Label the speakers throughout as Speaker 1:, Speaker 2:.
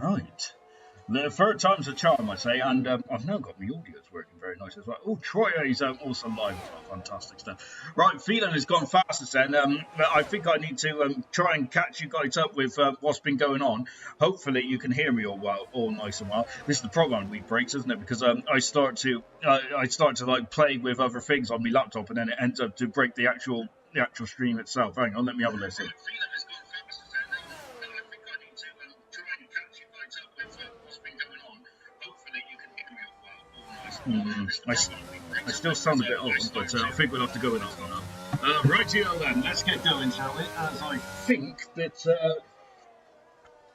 Speaker 1: Right. The third time's a charm, I say, and I've now got my audio's working very nice as well. Oh, Troy is also live as well. Fantastic stuff. Right, feeling has gone fastest then. I think I need to try and catch you guys up with what's been going on. Hopefully, you can hear me all well, all nice and well. This is the program week breaks, isn't it? Because I start to like play with other things on my laptop, and then it ends up to break the actual stream itself. Hang on, let me have a listen. I still sound a bit old, but I think we'll have to go with that one now. Right here then, let's get going, shall we? As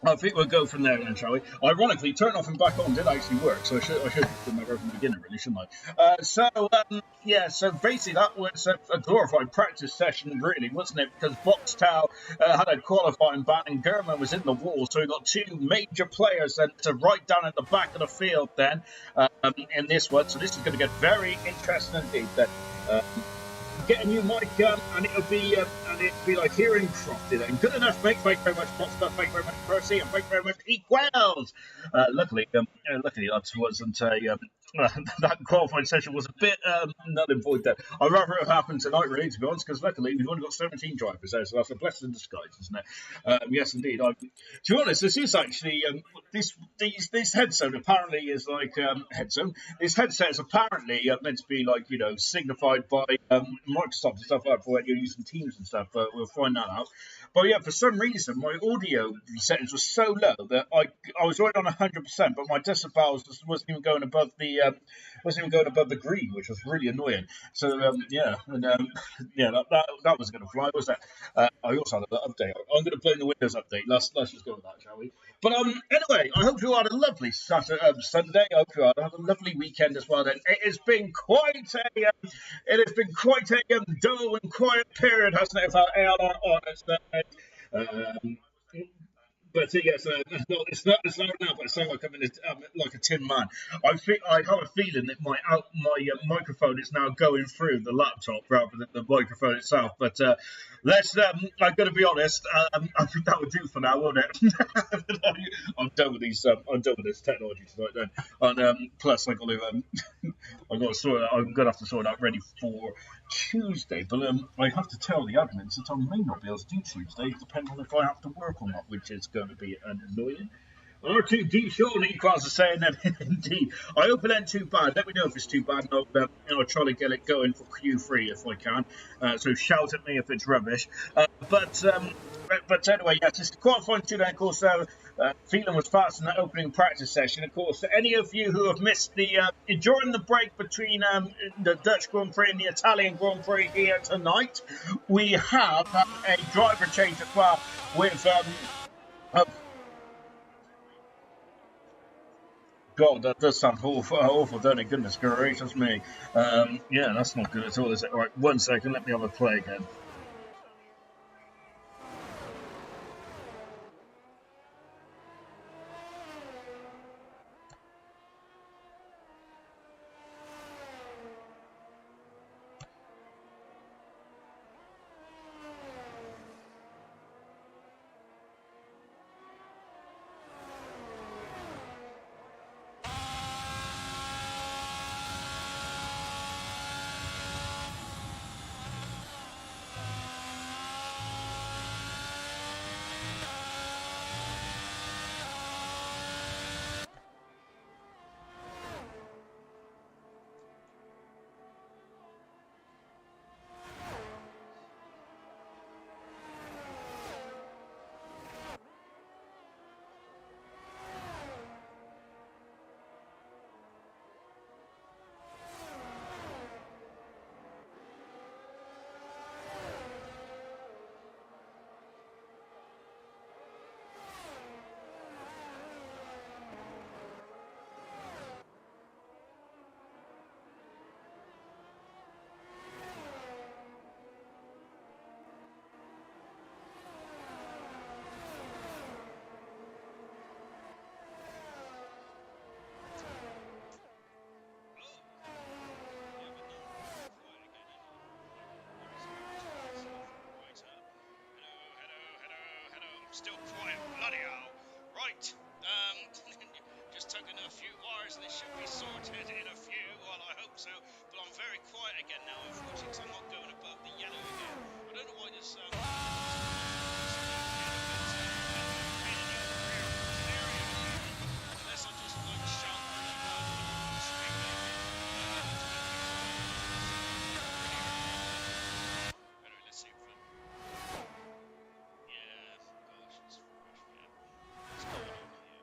Speaker 1: I think we'll go from there then, shall we? Ironically, turn off and back on did actually work, so I should have done that right from the beginning, really, shouldn't I? So basically that was a glorified practice session, really, wasn't it? Because Boxtel had a qualifying ban and German was in the wall, so we got two major players to right down at the back of the field then in this one. So this is going to get very interesting indeed then. Get a new mic and it'll be like hearing crafted and good enough, mate. Thank you very much, Monster. Thank you very much, Percy, and thank you very much, Equals. Luckily that wasn't a that qualifying session was a bit null and void there. I'd rather it happened tonight, really, to be honest, because luckily we've only got 17 drivers there, so that's a blessing in disguise, isn't it? Yes, indeed. To be honest, this is actually this headset apparently is like headset. This headset is apparently meant to be like signified by Microsoft and stuff like that for when you're using Teams and stuff. But we'll find that out. But yeah, for some reason my audio settings were so low that I was right on 100%, but my decibels wasn't even going above the green, which was really annoying. So that was going to fly, was that? I also had an update. I'm going to play in the Windows update. Let's just go with that, shall we? But anyway, I hope you had a lovely Sunday. I hope you had a lovely weekend as well. Then it has been quite a dull and quiet period, hasn't it, without ALR on its but yes, no, it's not now. But I sound like I'm like a tin man. I have a feeling that my microphone is now going through the laptop rather than the microphone itself. But I'm going to be honest. I think that would do for now, won't it? I'm done with these. I'm done with this technology tonight. Then, and plus I got to I'm going to have to sort it out ready for Tuesday. But I have to tell the admins that I may not be able to do Tuesday, depending on if I have to work or not, which is going to be annoying. R2D Sean Equals are saying that indeed. I hope it ain't too bad. Let me know if it's too bad, and I'll try to get it going for Q3 if I can. So shout at me if it's rubbish. But anyway, yes, it's qualifying today. Of course, Phelan was fast in that opening practice session. Of course, any of you who have missed during the break between the Dutch Grand Prix and the Italian Grand Prix here tonight, we have a driver change as well with. God, that does sound awful, don't it? Goodness gracious me. Yeah, that's not good at all, is it? All right, 1 second, let me have a play again.
Speaker 2: Still quiet, bloody hell. Right, Just tugging a few wires and it should be sorted in a few. Well, I hope so. But I'm very quiet again now, unfortunately, because I'm not going above the yellow again. I don't know why this unless I just like shout really loud on the screen, maybe. Anyway, let's see if we. Yeah, gosh, it's fresh, yeah. What's going on here?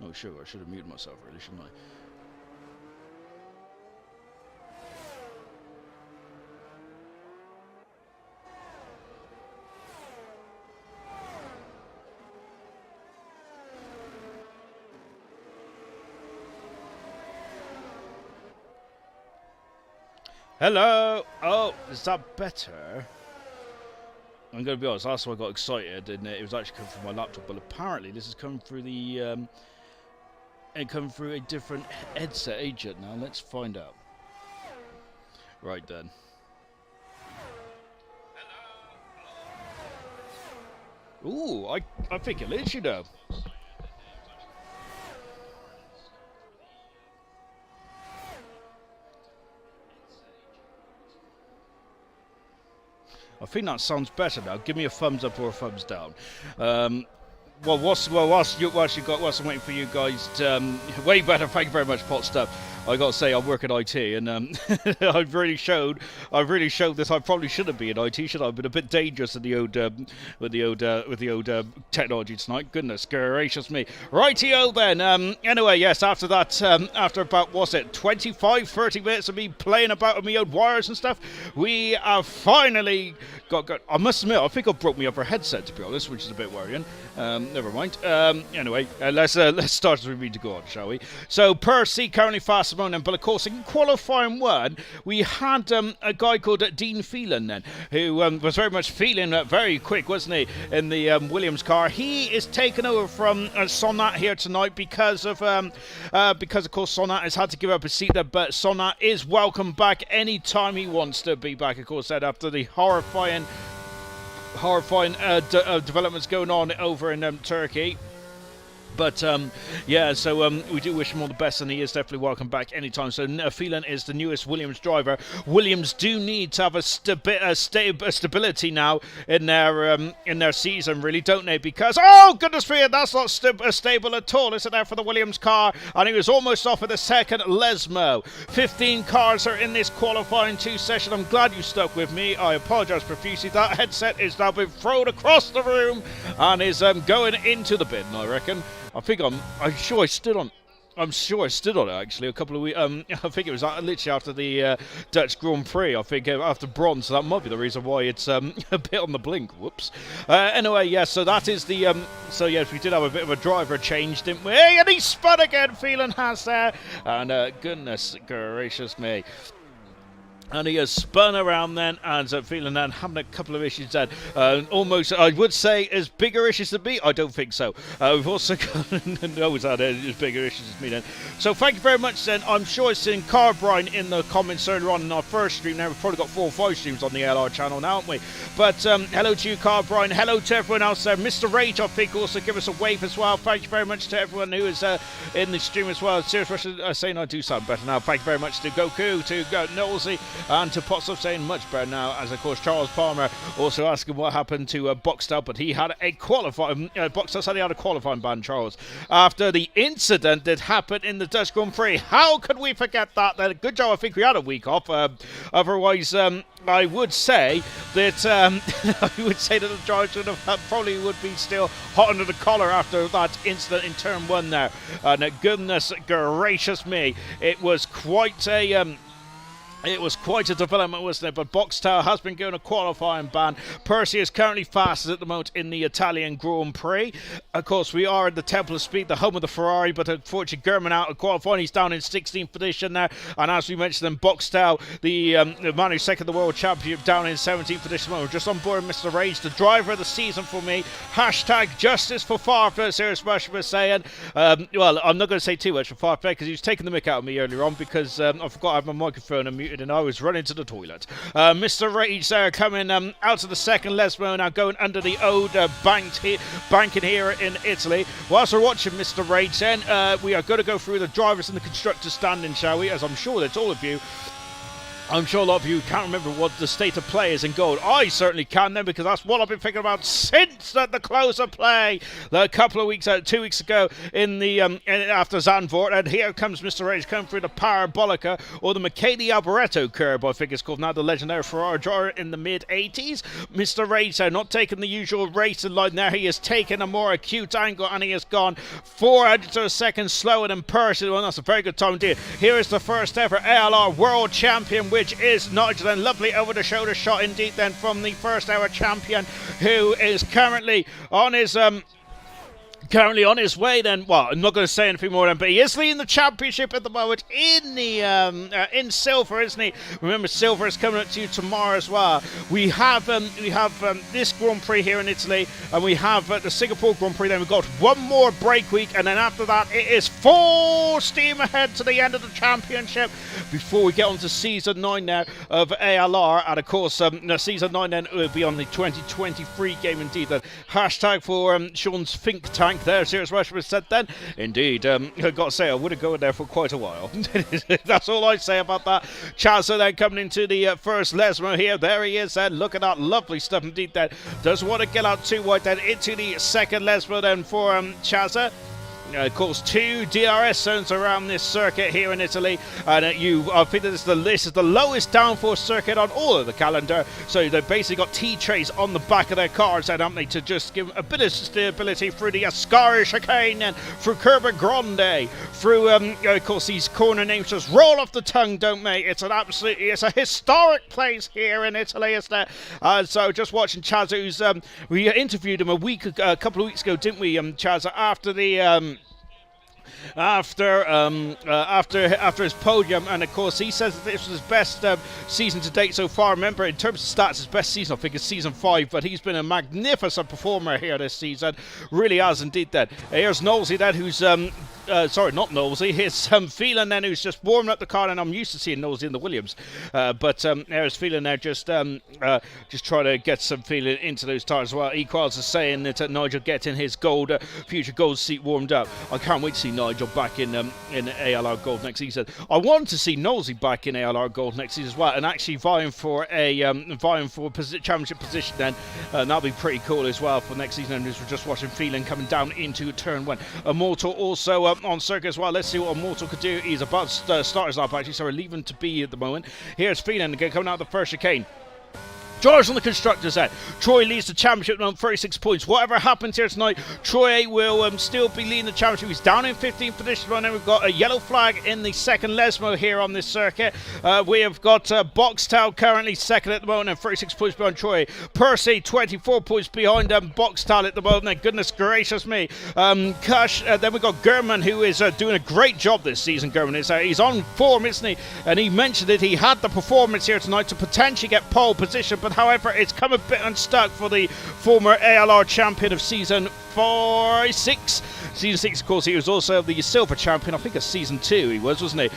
Speaker 1: Oh, sure, I should have muted myself, really, shouldn't I? Hello! Oh, is that better? I'm going to be honest, that's why I got excited, and it was actually coming from my laptop, but apparently this has come through the, it come through a different headset agent now. Let's find out. Right then. Ooh, I think it is, you know. I think that sounds better now. Give me a thumbs up or a thumbs down. Whilst I'm waiting for you guys to, way better, thank you very much, Pot Stuff. I got to say, I work in IT, and I've really showed this. I probably shouldn't be in IT, should I? I've been a bit dangerous in the old, with the old technology tonight. Goodness gracious me. Rightio then. Anyway, yes, after that, after about, what's it, 25, 30 minutes of me playing about with my old wires and stuff, we have finally got. I must admit, I think I broke my other headset, to be honest, which is a bit worrying. Never mind. Anyway, let's start as we need to go on, shall we? So Percy currently fast among, but of course in qualifying one we had a guy called Dean Phelan then, who was very much feeling very quick, wasn't he, in the Williams car. He is taken over from Sonat here tonight because of course Sonat has had to give up his seat there, but Sonat is welcome back anytime he wants to be back, of course, said after the horrifying developments going on over in Turkey. But yeah, so we do wish him all the best, and he is definitely welcome back anytime. So Phelan is the newest Williams driver. Williams do need to have a stability now in their season, really, don't they? Because oh goodness me, that's not stable at all, is it? There for the Williams car, and he was almost off at the second. Lesmo. 15 cars are in this qualifying 2 session. I'm glad you stuck with me. I apologise profusely. That headset is now being thrown across the room and is going into the bin, I reckon. I'm sure I stood on it actually a couple of weeks. I think it was literally after the Dutch Grand Prix. I think after bronze, so that might be the reason why it's a bit on the blink. Whoops. Anyway, yes. Yeah, so that is the. So yes, we did have a bit of a driver change, didn't we? Hey, and he spun again. Phelan has there, and goodness gracious me. And he has spun around then, and Phelan then having a couple of issues then. Almost, I would say, as bigger issues than me. I don't think so. We've also got always had as bigger issues as me then. So thank you very much then. I'm sure I've seen Carbrine in the comments earlier on in our first stream. Now we've probably got 4 or 5 streams on the ALR channel now, haven't we? But hello to you, Carbrine. Hello to everyone else there. Mr. Rage, I think, also give us a wave as well. Thank you very much to everyone who is in the stream as well. Serious Russian saying I do sound better now. Thank you very much to Goku, to Nolsey,
Speaker 3: and to Potts of saying much better now, as of course Charles Palmer also asking what happened to Boxtel, but he had a qualifying, Boxtel said he had a qualifying ban, Charles, after the incident that happened in the Dutch Grand Prix. How could we forget that? Good job, I think we had a week off, otherwise I would say that the driver probably would be still hot under the collar after that incident in turn 1 there. And goodness gracious me, it was quite a development, wasn't it? But Boxtel has been given a qualifying ban. Percy is currently fastest at the moment in the Italian Grand Prix. Of course, we are at the Temple of Speed, the home of the Ferrari, but unfortunately, German out of qualifying. He's down in 16th position there. And as we mentioned, then Boxtel, the man who's second the world championship, down in 17th position. We're just on board Mr. Rage, the driver of the season for me. Hashtag justice for Farfetch, here is what was saying. Well, I'm not going to say too much for Farfetch because he was taking the mick out of me earlier on because I forgot I have my microphone unmuted and I was running to the toilet. Mr. Rage there coming out of the second Lesmo, now going under the old banking here in Italy. Whilst we're watching Mr. Rage then, we are going to go through the drivers and the constructors standing, shall we? As I'm sure that all of you, I'm sure a lot of you can't remember what the state of play is in gold. I certainly can then, because that's what I've been thinking about since at the close of play a couple of weeks out, 2 weeks ago in the after Zandvoort. And here comes Mr. Rage coming through the Parabolica, or the Michele Alboreto curve, I think it's called now, the legendary Ferrari driver in the mid-80s. Mr. Rage not taking the usual racing line there. He has taken a more acute angle and he has gone 400 to a second slower than Percy. Well, that's a very good time indeed. Here is the first ever ALR World Champion, which is Nigel. Then lovely over-the-shoulder shot indeed then from the first ever champion, who is currently on his way then. Well, I'm not going to say anything more than, but he is leading the championship at the moment in the in silver, isn't he? Remember, silver is coming up to you tomorrow as well. We have this Grand Prix here in Italy, and we have the Singapore Grand Prix. Then we've got one more break week, and then after that it is full steam ahead to the end of the championship before we get on to season 9 now of ALR. And of course, season 9 then will be on the 2023 game indeed. The hashtag for Sean's think tank there, Serious Rushman said then. Indeed, I've got to say, I would have gone there for quite a while. That's all I'd say about that. Chazza then coming into the first Lesmo here. There he is then. Look at that lovely stuff indeed then. Doesn't want to get out too wide then into the second Lesmo then for Chazza. Of course, 2 DRS zones around this circuit here in Italy, and I think that this is the lowest downforce circuit on all of the calendar. So they've basically got T-trays on the back of their cars, haven't they, to just give a bit of stability through the Ascari chicane and through Curva Grande, through of course these corner names just roll off the tongue, don't they? It's a historic place here in Italy, isn't it? So just watching Chazza, who's we interviewed him a couple of weeks ago, didn't we, Chazza, after the after his podium, and of course he says that this was his best season to date so far. Remember, in terms of stats, his best season I think is season 5, but he's been a magnificent performer here this season, really has indeed. Then here's Knowlesy then, who's sorry, not Knowlesy, here's Phelan then, who's just warming up the car, and I'm used to seeing Knowlesy in the Williams, but there's Phelan there just trying to get some feeling into those tires as well. Equals is saying that Nigel getting his gold future gold seat warmed up. I can't wait to see Nigel back in ALR Gold next season. I want to see Knowlesy back in ALR Gold next season as well, and actually vying for championship position then. That'll be pretty cool as well for next season. And we're just watching Phelan coming down into turn 1. Immortal also on circuit as well. Let's see what Immortal could do. He's about to start his lap actually, so we're leaving to be at the moment. Here's Phelan again coming out of the first chicane. Drivers on the constructors set. Troy leads the championship on 36 points. Whatever happens here tonight, Troy will still be leading the championship. He's down in 15th position right now. We've got a yellow flag in the second Lesmo here on this circuit. We have got Boxtel currently second at the moment and 36 points behind Troy. Percy 24 points behind Boxtel at the moment. And goodness gracious me. Kush, then we've got German, who is doing a great job this season. German is he's on form, isn't he? And he mentioned that he had the performance here tonight to potentially get pole position, but however, it's come a bit unstuck for the former ALR champion of season for 6. Season 6, of course, he was also the silver champion. I think it's season 2 he was, wasn't he?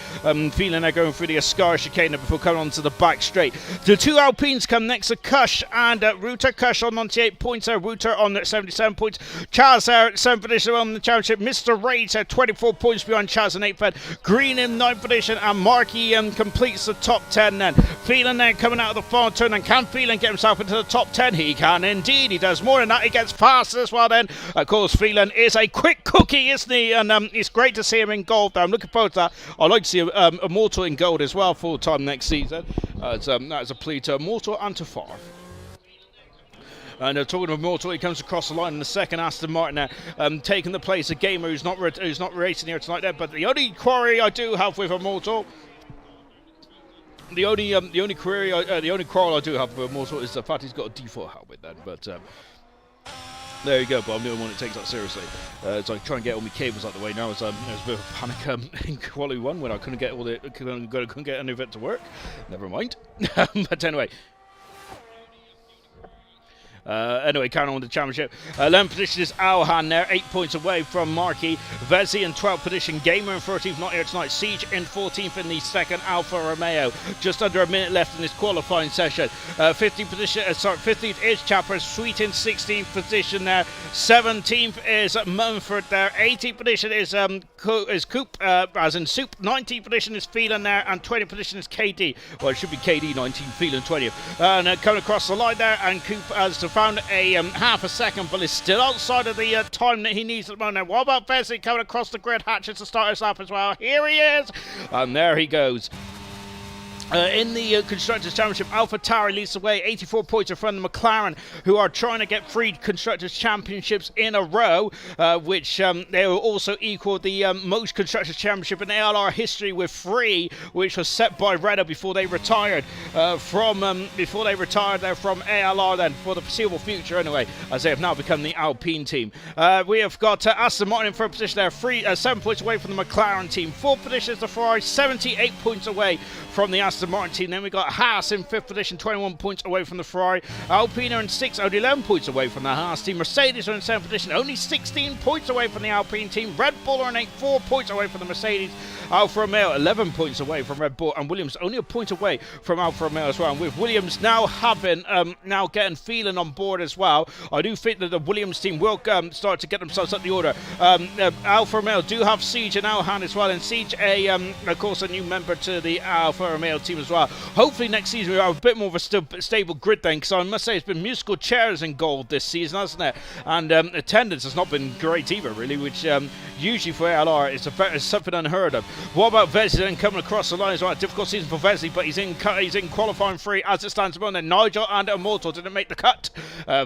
Speaker 3: Feeling they're going through the Ascar chicane before coming on to the back straight. The 2 Alpines come next to Kush and Ruter. Kush on 98 points, Ruter on 77 points. Chaz there at 7th position on the championship. Mr. Rage at 24 points behind Chaz in 8th bed. Green in 9th position, and Marky completes the top 10 then. Phelan then coming out of the final turn, and can Phelan get himself into the top 10? He can indeed. He does more than that. He gets faster as well then. Of course, Phelan is a quick cookie, isn't he? And it's great to see him in gold there. I'm looking forward to that. I'd like to see Immortal in gold as well full time next season. That is a plea to Immortal and to Far. And talking of Immortal, he comes across the line in the second. Aston Martin taking the place of Gamer, who's not racing here tonight there. But the only query I do have with Immortal, the only quarrel I do have with Immortal is the fact he's got a default helmet then. But there you go. But I'm the only one that takes that seriously. So I try and get all my cables out the way now. There was a bit of a panic in quality 1 when I couldn't get couldn't get any of it to work. Never mind. But anyway. Anyway, carrying on with the championship. 11th position is Alhan there, 8 points away from Marky. Vezi in 12th position. Gamer in 13th, not here tonight. Siege in 14th in the second. Alfa Romeo. Just under a minute left in this qualifying session. 15th is Chapper. Sweet in 16th position there. 17th is Mumford there. 18th position is Coop, as in Soup. 19th position is Phelan there, and 20th position is KD. Well, it should be KD 19, Phelan 20th. And coming across the line there, and Coop has to found a half a second, but is still outside of the time that he needs at the moment. What about Vesey coming across the grid? Hatches to start his lap as well. Here he is, and there he goes. In the Constructors' Championship, Alpha Tauri leads the way, 84 points in front of McLaren, who are trying to get 3 Constructors' Championships in a row, which they will also equal the most Constructors' Championship in ALR history with 3, which was set by Renault before they retired from ALR then, for the foreseeable future anyway, as they have now become the Alpine team. We have got Aston Martin in 3rd position there, 7 points away from the McLaren team. 4th position is the Ferrari, 78 points away from the Aston Martin team. Then we got Haas in 5th position, 21 points away from the Ferrari. Alpine are in 6th, only 11 points away from the Haas team. Mercedes are in 7th position, only 16 points away from the Alpine team. Red Bull are in 8th, 4 points away from the Mercedes. Alfa Romeo 11 points away from Red Bull, and Williams only a point away from Alfa Romeo as well. And with Williams now having getting Phelan on board as well, I do think that the Williams team will start to get themselves up the order. Alfa Romeo do have Siege and Alhan as well, and Siege of course a new member to the Alfa Romeo team as well. Hopefully next season we have a bit more of a stable grid then, because I must say it's been musical chairs in gold this season, hasn't it? And attendance has not been great either, really, which usually for ALR is something unheard of. What about Vesey then coming across the line as well? Difficult season for Vesey, but he's in qualifying 3 as it stands at the moment. Nigel and Immortal didn't make the cut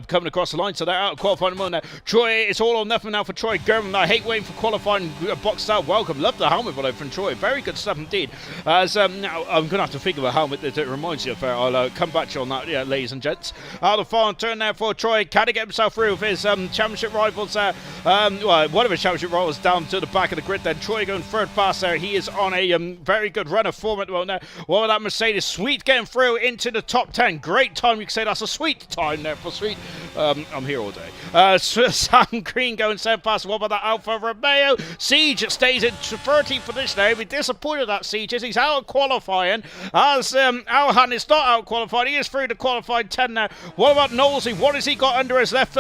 Speaker 3: coming across the line, so they're out of qualifying at the moment. Troy, it's all or nothing now for Troy German. I hate waiting for qualifying boxed out. Welcome, love the helmet below from Troy. Very good stuff indeed. As now I'm going to have to think of a helmet that it reminds you of. I'll come back to you on that, ladies and gents. Out of the final turn there for Troy. Can he get himself through with his championship rivals there? One of his championship rivals down to the back of the grid then. Troy going third fast there. He is on a very good run of form at the moment there. What about that Mercedes? Sweet getting through into the top 10. Great time. You can say that's a sweet time there for Sweet. I'm here all day. Sam Green going 7 past. What about that Alfa Romeo? Siege stays in 13th position there. He'll be disappointed that Siege is. He's out of qualifying. As Alhan is not out qualifying. He is through to qualifying 10 now. What about Knowlesy? What has he got under his left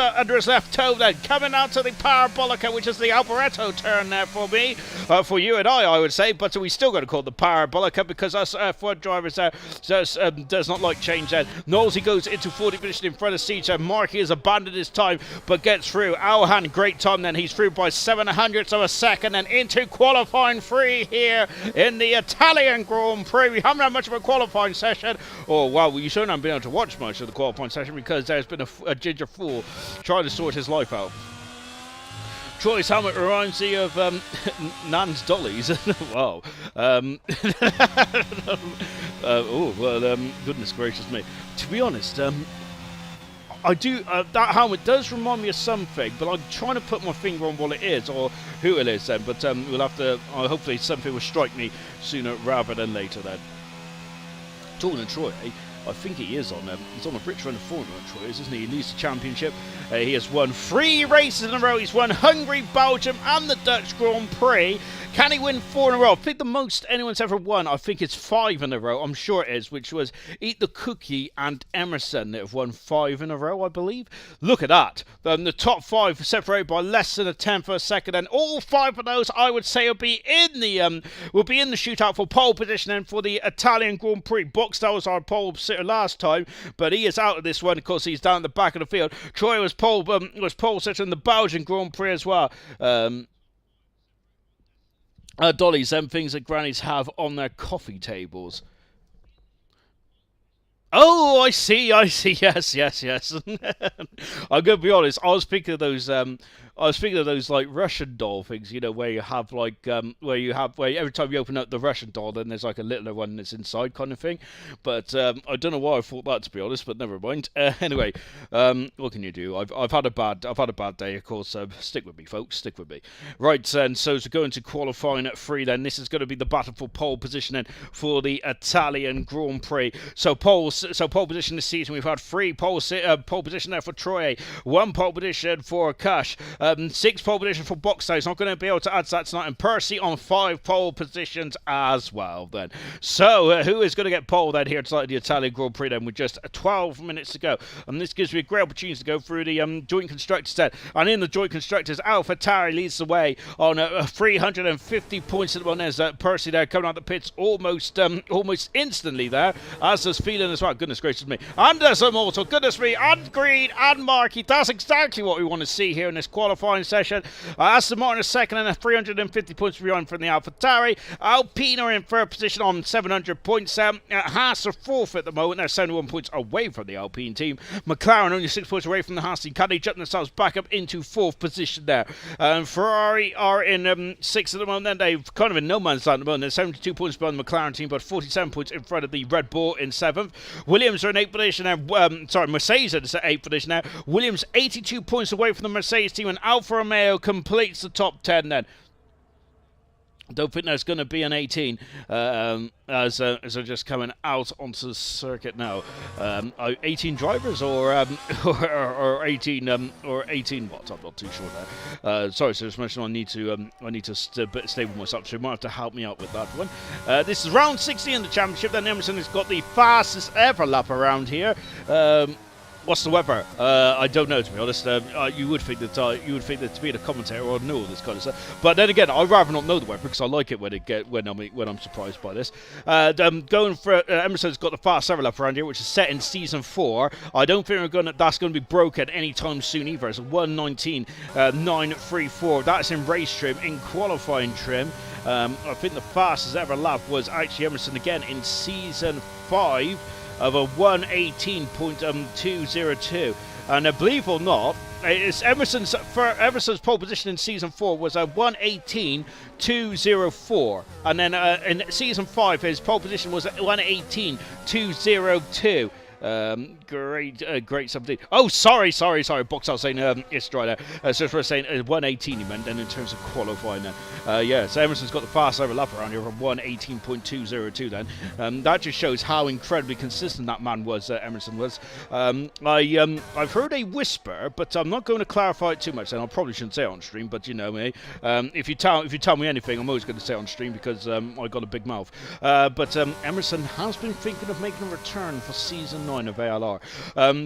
Speaker 3: toe then? Coming out to the Parabolica, which is the Alboreto turn there for me. For you and I would say. But we still got to call it the Parabolica because us F1 drivers does not like change then. Knowlesy goes into 40th position in front of Siege. Marky has abandoned his time but gets through. Alhan, great time then. He's through by 700ths of a second and into qualifying 3 here in the Italian Grand Prix. We haven't had much of a qualifying session. Oh, wow, well, you certainly haven't been able to watch much of the qualifying session because there's been a ginger fool trying to sort his life out. Troy's helmet reminds me of Nan's dollies. Wow. Goodness gracious me. To be honest, I do. That helmet does remind me of something, but I'm trying to put my finger on what it is or who it is then. But we'll have to. Hopefully, something will strike me sooner rather than later. Then. Talking to Troy, I think he is on he's on a Richmond form, Troy, isn't he? He leads the championship. He has won 3 races in a row. He's won Hungary, Belgium, and the Dutch Grand Prix. Can he win 4 in a row? I think the most anyone's ever won, I think it's 5 in a row. I'm sure it is, which was Eat the Cookie and Emerson that have won 5 in a row, I believe. Look at that. The top 5 separated by less than a tenth of a second, and all 5 of those, I would say, will be in the shootout for pole position and for the Italian Grand Prix. Boxtel was our pole sitter last time, but he is out of this one because he's down at the back of the field. Troy was pole sitter in the Belgian Grand Prix as well. Dollies, them things that grannies have on their coffee tables. Oh, I see. Yes. I'm gonna be honest. I was thinking of those like Russian doll things, you know, where you have like where every time you open up the Russian doll, then there's like a littler one that's inside, kind of thing. But I don't know why I thought that, to be honest. But never mind. Anyway, what can you do? I've had a bad day, of course. Stick with me, folks. Stick with me. Right, and so to go into qualifying at 3, then this is going to be the battle for pole positioning for the Italian Grand Prix. So pole position this season, we've had 3 pole position there for Troy, 1 pole position for Cash, 6 pole position for Boxtel. He's not going to be able to add that tonight, and Percy on 5 pole positions as well. Then, so who is going to get pole then here tonight at the Italian Grand Prix? Then with just 12 minutes to go, and this gives me a great opportunity to go through the joint constructors set. And in the joint constructors, AlphaTauri leads the way on 350 points at the moment. There's Percy there coming out the pits almost instantly there, as does Phelan as well. Goodness gracious me. And there's Immortal. Goodness me. And Green and Marky. That's exactly what we want to see here in this qualifying session. Aston Martin is second and 350 points behind from the AlphaTauri. Alpine are in third position on 700 points. Haas are fourth at the moment. They're 71 points away from the Alpine team. McLaren only 6 points away from the Haas team. Can they jump themselves back up into 4th position there? Ferrari are in 6th at the moment. Then they've kind of in no man's land at the moment. They're 72 points behind the McLaren team, but 47 points in front of the Red Bull in 7th. Williams are in 8th position now. Mercedes are in 8th position now. Williams 82 points away from the Mercedes team, and Alfa Romeo completes the top 10 then. Don't think there's going to be an 18 as they're just coming out onto the circuit now. 18 drivers or 18 watts. I'm not too sure there. Sorry, so just mentioned I need to stable myself, so you might have to help me out with that one. This is round 60 in the championship. Then Emerson has got the fastest ever lap around here. What's the weather? I don't know, to be honest. You would think that to be a commentator, I would know all this kind of stuff. But then again, I'd rather not know the weather because I like it when I'm surprised by this. Going for Emerson's got the fast ever lap around here, which is set in season 4. I don't think that's going to be broken anytime soon either. It's a 1:19.934. That's in race trim. In qualifying trim, I think the fastest ever lap was actually Emerson again in season 5. Of a 1:18.202, and believe it or not, it's Emerson's pole position in season 4 was a 1:18.204, and then in season 5 his pole position was 1:18.202. Great something. Oh, sorry. Boxtel saying it's dry there. So for saying 1:18 he meant then in terms of qualifying then. So Emerson's got the fast overlap around here from 1:18.202 then. That just shows how incredibly consistent that man was, Emerson was. I've heard a whisper, but I'm not going to clarify it too much, and I probably shouldn't say it on stream, but you know me. If you tell me anything, I'm always going to say it on stream because I got a big mouth. But Emerson has been thinking of making a return for season 9 of ALR.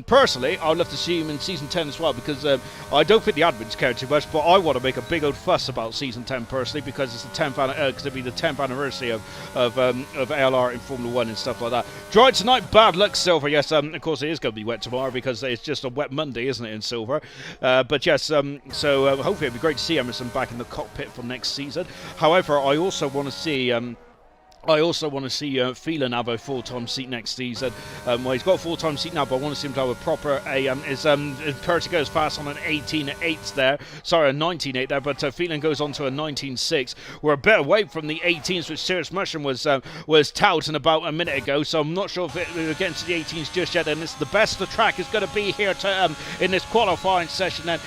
Speaker 3: Personally, I'd love to see him in season 10 as well, because I don't think the admins care too much, but I want to make a big old fuss about season 10 personally, because it's the 10th it'll be the 10th anniversary of ALR in Formula 1 and stuff like that. Dry tonight, bad luck, Silver. Yes, of course it is going to be wet tomorrow because it's just a wet Monday, isn't it, in Silver? But yes, so hopefully it'll be great to see Emerson back in the cockpit for next season. However, I also want to see Phelan have a full-time seat next season. Well, he's got a full-time seat now, but I want to see him to have a proper Percy goes fast on an 18.8 there. Sorry, a 19.8 there, but Phelan goes on to a 19.6. We're a bit away from the 18s, which Sirius Mushroom was touting about a minute ago, so I'm not sure if we're getting to the 18s just yet, and this is the best the track is going to be here in this qualifying session then.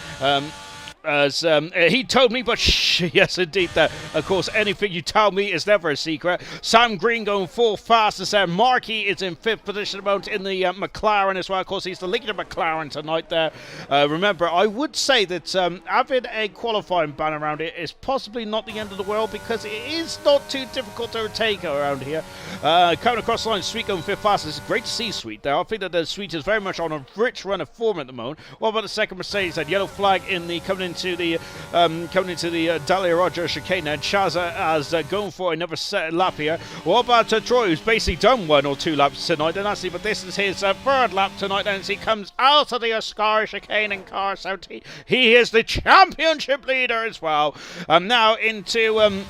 Speaker 3: as he told me, but shh, yes, indeed. That, of course, anything you tell me is never a secret. Sam Green going full fastest there. Markey is in 5th position at the moment in the McLaren as well. Of course, he's the leader of McLaren tonight there. Remember, I would say that having a qualifying ban around it is possibly not the end of the world, because it is not too difficult to overtake around here. Coming across the line, Sweet going 5th fastest. It's great to see Sweet there. I think that the Sweet is very much on a rich run of form at the moment. What about the second Mercedes? That yellow flag in the coming into the Dalia Roger chicane. And Chaza as going for another lap here. What about Troy, who's basically done 1 or 2 laps tonight? And actually, but this is his 3rd lap tonight. And as he comes out of the Oscar chicane in car 17, he is the championship leader as well. Now into the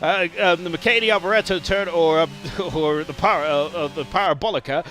Speaker 3: McKady Alvaretto turn, or the Parabolica.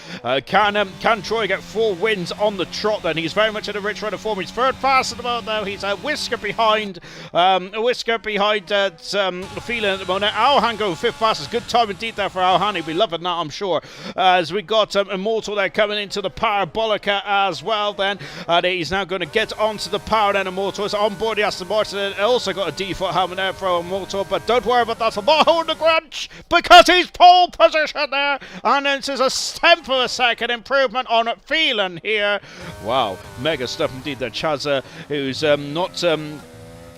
Speaker 3: Can Troy get 4 wins on the trot? Then he's very much in a rich run of form. He's 3rd fast at the moment, though. He's a whisker behind Phelan at the moment. Alhan going 5th fastest. Good time indeed there for Alhan. He'll be loving that, I'm sure. As we got Immortal there coming into the Parabolica as well. Then he's now going to get onto the power. Then Immortal is on board the Aston Martin. Also got a default helmet there for Immortal, but don't worry about that. I'm not holding the grudge, because he's pole position there, and this is a 1/10 of a second improvement on Phelan here. Wow, mega stuff indeed there. Chaza, who's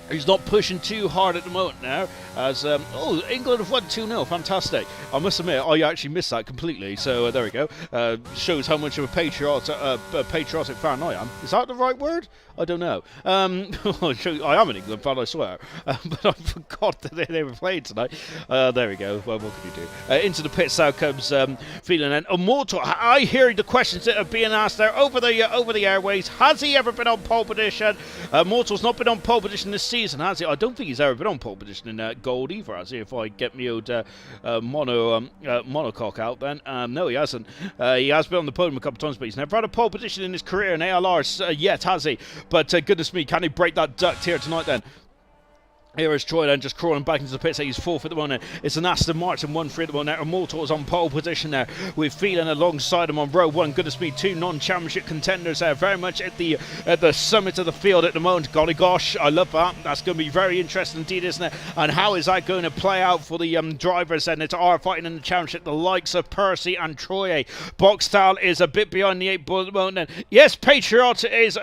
Speaker 3: he's not pushing too hard at the moment now, as England have won 2-0. Fantastic. I must admit, I actually missed that completely, so there we go. Shows how much of a patriotic fan I am. Is that the right word? I don't know. I am an England fan, I swear. But I forgot that they were playing tonight. There we go. Well, what can you do? Into the pits now comes Phelan, and Immortal. I hear the questions that are being asked there over the airways. Has he ever been on pole position? Immortal's not been on pole position this season, has he? I don't think he's ever been on pole position in gold either, has he? If I get me old monocoque out, then no, he hasn't. He has been on the podium a couple of times, but he's never had a pole position in his career in ALR yet, has he? But goodness me, can he break that duct here tonight then? Here is Troy then just crawling back into the pits. He's 4th at the moment. It's an Aston Martin 1-3 at the moment. Immortal is on pole position there with Phelan alongside him on row 1. Goodness me, 2 non-championship contenders there, very much at the summit of the field at the moment. Golly gosh, I love that. That's going to be very interesting indeed, isn't it? And how is that going to play out for the drivers? And it's our fighting in the championship, the likes of Percy and Troy. Boxtal is a bit behind the 8 ball at the moment. And yes, patriotic is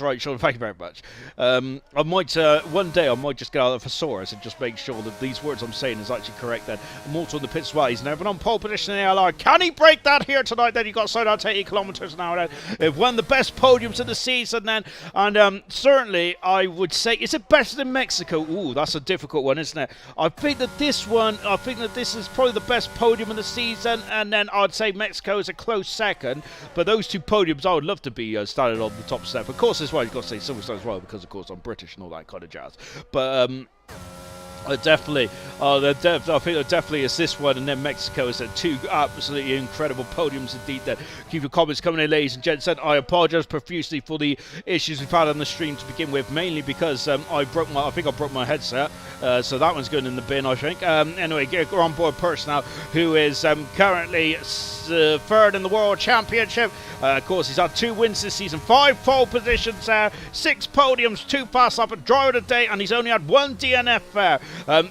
Speaker 3: right, Sean. Thank you very much. I might one day I might just get out of the thesaurus and just make sure that these words I'm saying is actually correct then. Immortal in the pits as well. He's never been on pole position in the ALR. Can he break that here tonight? Then he got slowed down to 80 kilometers an hour. Then they've won the best podiums of the season then, and certainly I would say, is it better than Mexico? Ooh, that's a difficult one, isn't it? I think that this is probably the best podium of the season, and then I'd say Mexico is a close second. But those 2 podiums, I would love to be standing on the top step. Of course, as well, you've got to say Silverstone as well, because of course I'm British and all that kind of jazz. But definitely, I think there definitely is this one, and then Mexico is 2 absolutely incredible podiums indeed. That keep your comments coming in, ladies and gents. And I apologise profusely for the issues we've had on the stream to begin with, mainly because I think I broke my headset, so that one's going in the bin, I think. Anyway, we're on board Percy now, who is currently 3rd in the World Championship. Of course, he's had 2 wins this season, 5 pole positions there, 6 podiums, 2 pass up at driver of the day, and he's only had 1 DNF there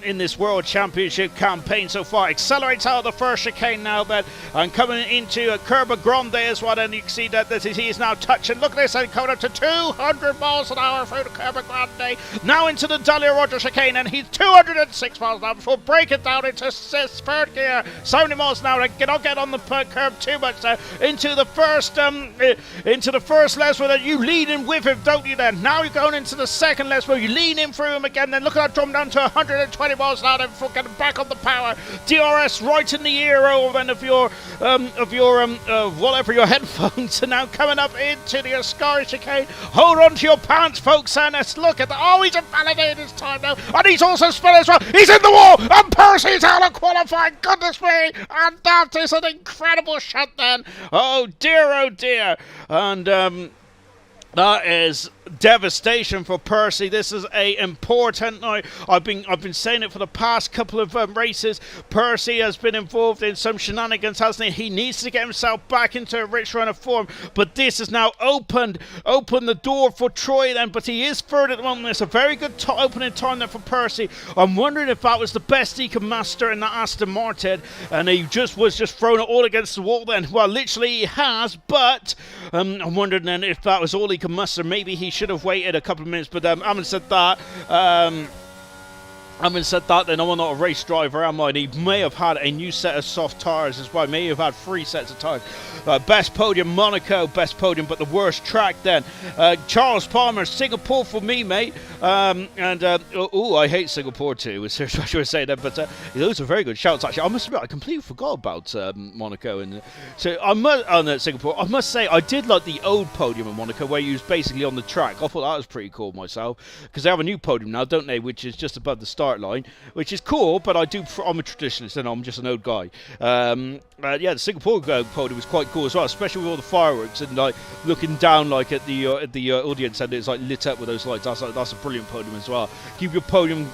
Speaker 3: in this World Championship campaign so far. Accelerates out of the first chicane now, then, and coming into a Curva Grande as well. And you can see that he is now touching. Look at this, and coming up to 200 miles an hour through the Curva Grande. Now into the Dalia Roger chicane, and he's 206 miles an hour before breaking down into 3rd gear, 70 miles an hour. Don't get on the curve too much there. Into the first Lesmo, that you lean in with him, don't you? Then now you're going into the second Lesmo, you lean in through him again. Then look at that drum down to 120 miles an hour. Then before getting back on the power. DRS right in the ear then of your whatever your headphones are now coming up into the Ascari chicane. Hold on to your pants, folks, and let's look at he's invalidated his time now, and he's also spun as well. He's in the wall, and Percy's out of qualifying. Goodness me, and that is an incredible shot then. Oh dear, and that is devastation for Percy. This is a important night. I've been saying it for the past couple of races. Percy has been involved in some shenanigans, hasn't he? He needs to get himself back into a rich run of form, but this has now opened the door for Troy then, but he is third at the moment. It's a very good opening time there for Percy. I'm wondering if that was the best he could muster in the Aston Martin, and he was just thrown it all against the wall then. Well, literally he has, but I'm wondering then if that was all he could muster. Maybe he should have waited a couple of minutes, but having said that, then I'm not a race driver, am I? And he may have had a new set of soft tyres as well. May have had 3 sets of tyres. Best podium, Monaco, best podium, but the worst track then. Charles Palmer, Singapore for me, mate. I hate Singapore too, I should say that, but those are very good shouts, actually. I must admit, I completely forgot about Monaco. And Singapore. I must say, I did like the old podium in Monaco, where you was basically on the track. I thought that was pretty cool myself, because they have a new podium now, don't they, which is just above the start line, which is cool, but I'm a traditionalist and I'm just an old guy. The Singapore podium was quite cool as well, especially with all the fireworks and like looking down like at the audience, and it's like lit up with those lights. That's a brilliant podium as well. Keep your podium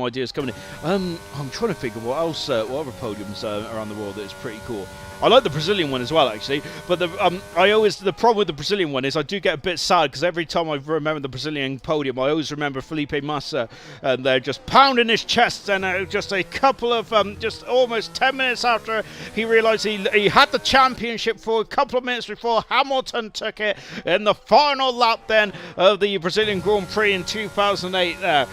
Speaker 3: ideas coming in. I'm trying to think of what else, what other podiums around the world that is pretty cool. I like the Brazilian one as well, actually, but the problem with the Brazilian one is I do get a bit sad, because every time I remember the Brazilian podium, I always remember Felipe Massa, and they're just pounding his chest, and just a couple of just almost 10 minutes after he realised he had the championship, for a couple of minutes before Hamilton took it in the final lap then of the Brazilian Grand Prix in 2008 there.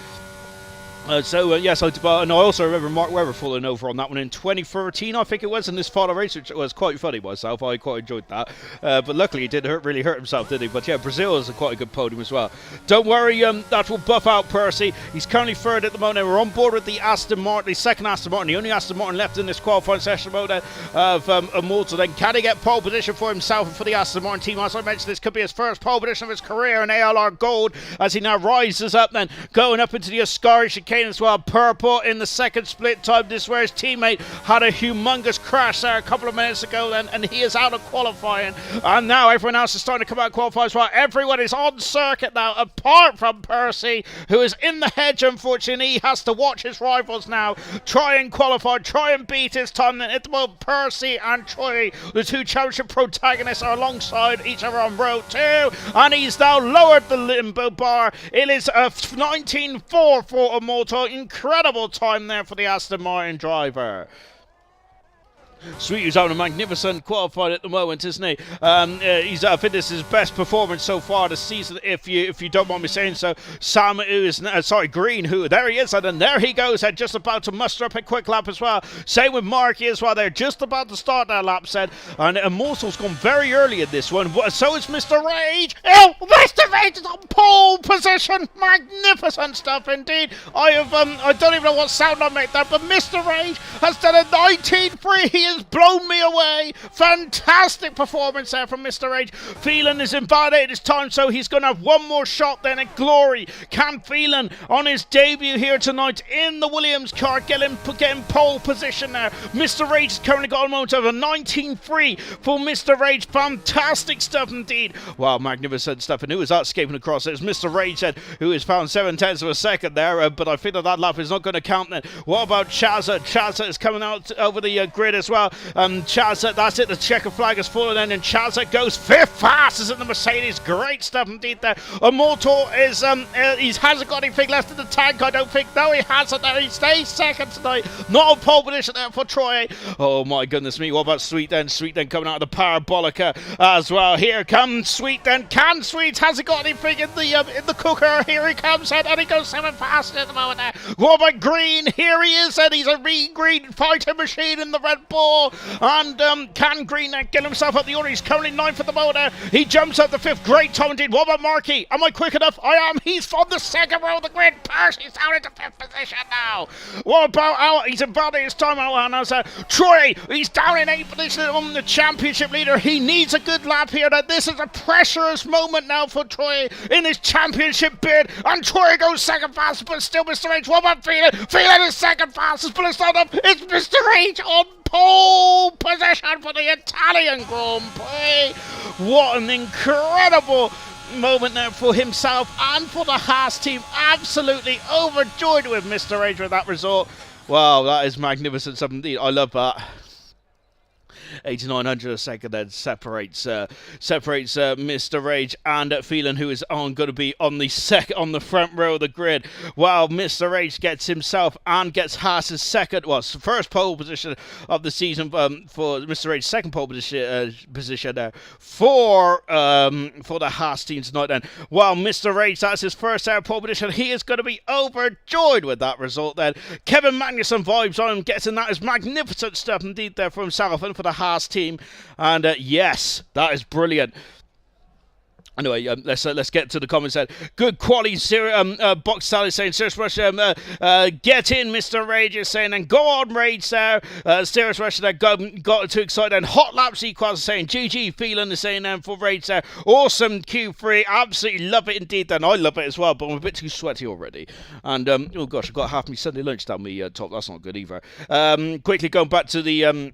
Speaker 3: Yes, and I also remember Mark Webber falling over on that one in 2013, I think it was, in this final race, which was quite funny myself. I quite enjoyed that. But luckily he didn't really hurt himself, did he? But yeah, Brazil is quite a good podium as well. Don't worry, that will buff out Percy. He's currently third at the moment. We're on board with the Aston Martin, the second Aston Martin, the only Aston Martin left in this qualifying session mode of Immortal. Then can he get pole position for himself and for the Aston Martin team? As I mentioned, this could be his first pole position of his career in ALR Gold, as he now rises up then, going up into the Ascari chicane as well. Purple in the second split time. This is where his teammate had a humongous crash there a couple of minutes ago then, and he is out of qualifying, and now everyone else is starting to come out of qualifying as well. Everyone is on circuit now apart from Percy, who is in the hedge. Unfortunately, he has to watch his rivals now try and qualify, try and beat his time. And at the moment, Percy and Troy, the two championship protagonists, are alongside each other on row 2, and he's now lowered the limbo bar. It is a 19.4 for Immortal. Incredible time there for the Aston Martin driver. Sweet, who's having a magnificent qualifying at the moment, isn't he? I think this is his best performance so far this season, if you don't mind me saying so. Sam, Green, there he is, and then there he goes, and just about to muster up a quick lap as well. Same with Marky as well. They're just about to start their lap set, and Immortal's gone very early in this one. So is Mr. Rage. Oh, Mr. Rage is on pole position. Magnificent stuff indeed. I don't even know what sound I made there, but Mr. Rage has done a 19.3. He has blown me away. Fantastic performance there from Mr. Rage. Phelan is invalidated his time, so he's going to have one more shot then at glory. Can Phelan, on his debut here tonight in the Williams car, getting pole position there? Mr. Rage has currently got a moment of a 19.3 for Mr. Rage. Fantastic stuff indeed. Wow, magnificent stuff. And who is that escaping across? It's Mr. Rage then, who has found 7/10 of a second there, but I think that lap is not going to count then. What about Chazza? Chazza is coming out over the grid as well. Chazza, that's it, the checker flag has fallen in, and Chazza goes 5th fastest in the Mercedes. Great stuff indeed there. Immortal is he hasn't got anything left in the tank, I don't think. No, he hasn't there. He stays second tonight. Not a pole position there for Troy. Oh my goodness me. What about Sweet then? Sweet then coming out of the Parabolica as well. Here comes Sweet then. Can Sweet, has he got anything in the cooker? Here he comes, and he goes 7th fastest at the moment there. What about Green? Here he is, and he's a green fighting machine in the Red Bull. And can Green get himself up the order? He's currently 9th at the moment. He jumps up the 5th. Great time indeed. What about Markey? Am I quick enough? I am. He's on the 2nd row of the grid. Percy's down into 5th position now. What about Al? He's invalidated his time out. And Troy, he's down in 8th position on the championship leader. He needs a good lap here. That this is a pressurous moment now for Troy in his championship bid. And Troy goes 2nd fastest, but still Mr. H. What about Phelan? Phelan is 2nd fastest, but it's not up. It's Mr. H on pole position for the Italian Grand Prix. What an incredible moment now for himself and for the Haas team. Absolutely overjoyed with Mr. Rage with that result. Wow, that is magnificent stuff indeed. I love that. 8900 a second then separates Mr. Rage and Phelan, who is going to be on the front row of the grid. While Mr. Rage gets himself and gets Haas's first pole position of the season for Mr. Rage's second pole position there for the Haas team tonight. Then, while Mr. Rage, that's his first ever pole position, he is going to be overjoyed with that result. Then Kevin Magnussen vibes on him, getting that is magnificent stuff indeed there for himself and for the Haas team, and yes, that is brilliant. Anyway, let's get to the comments then. Good quality, Box Sally saying, Serious Rush, get in, Mr. Rage is saying, and go on, Rage there. Serious Rush there, got too excited, and Hot Laps Equals saying, GG, Phelan is saying, for Rage there, awesome Q3, absolutely love it indeed, then I love it as well, but I'm a bit too sweaty already, and, oh gosh, I've got half my Sunday lunch down my top, that's not good either. Quickly going back to the,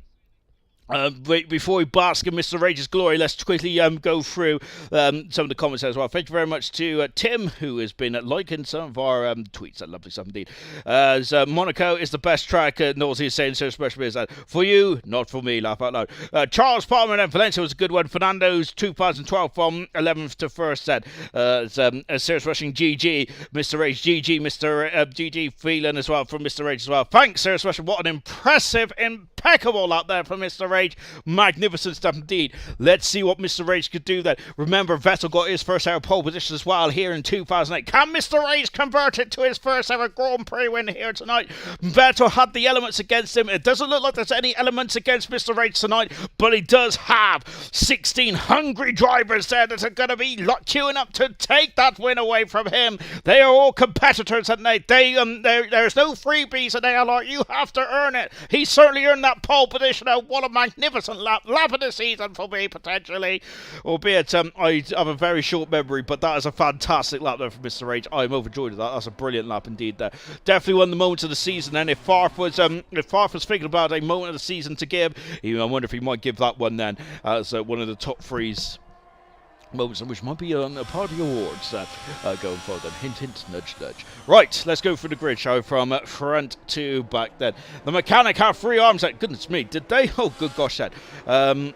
Speaker 3: before we bask in Mr. Rage's glory, let's quickly go through some of the comments as well. Thank you very much to Tim, who has been liking some of our tweets. That lovely stuff indeed. As Monaco is the best track, Nosy is saying, so special is that for you, not for me, laugh out loud. Charles Palmer and Valencia was a good one. Fernando's 2012 from 11th to 1st said, Serious Rushing GG, Mr. Rage GG, Mr. GG Phelan as well from Mr. Rage as well. Thanks, Serious Rushing. What an impeccable out there from Mr. Rage. Magnificent stuff indeed. Let's see what Mr. Rage could do then. Remember, Vettel got his first ever pole position as well here in 2008. Can Mr. Rage convert it to his first ever Grand Prix win here tonight? Vettel had the elements against him. It doesn't look like there's any elements against Mr. Rage tonight, but he does have 16 hungry drivers there that are going to be queuing up to take that win away from him. They are all competitors at night. There's no freebies at ALR. You have to earn it. He certainly earned that pole position. What a magnificent lap of the season for me, potentially. Albeit, I have a very short memory, but that is a fantastic lap there for Mr. Rage. I'm overjoyed with that. That's a brilliant lap indeed there. Definitely one of the moments of the season, and if Farf was thinking about a moment of the season to give, I wonder if he might give that one then as one of the top threes moments, which might be a part of the awards going forward then. Hint, hint, nudge, nudge. Right, let's go through the grid, shall we, from front to back then. The mechanic have 3 arms. Goodness me, did they? Oh, good gosh, that. A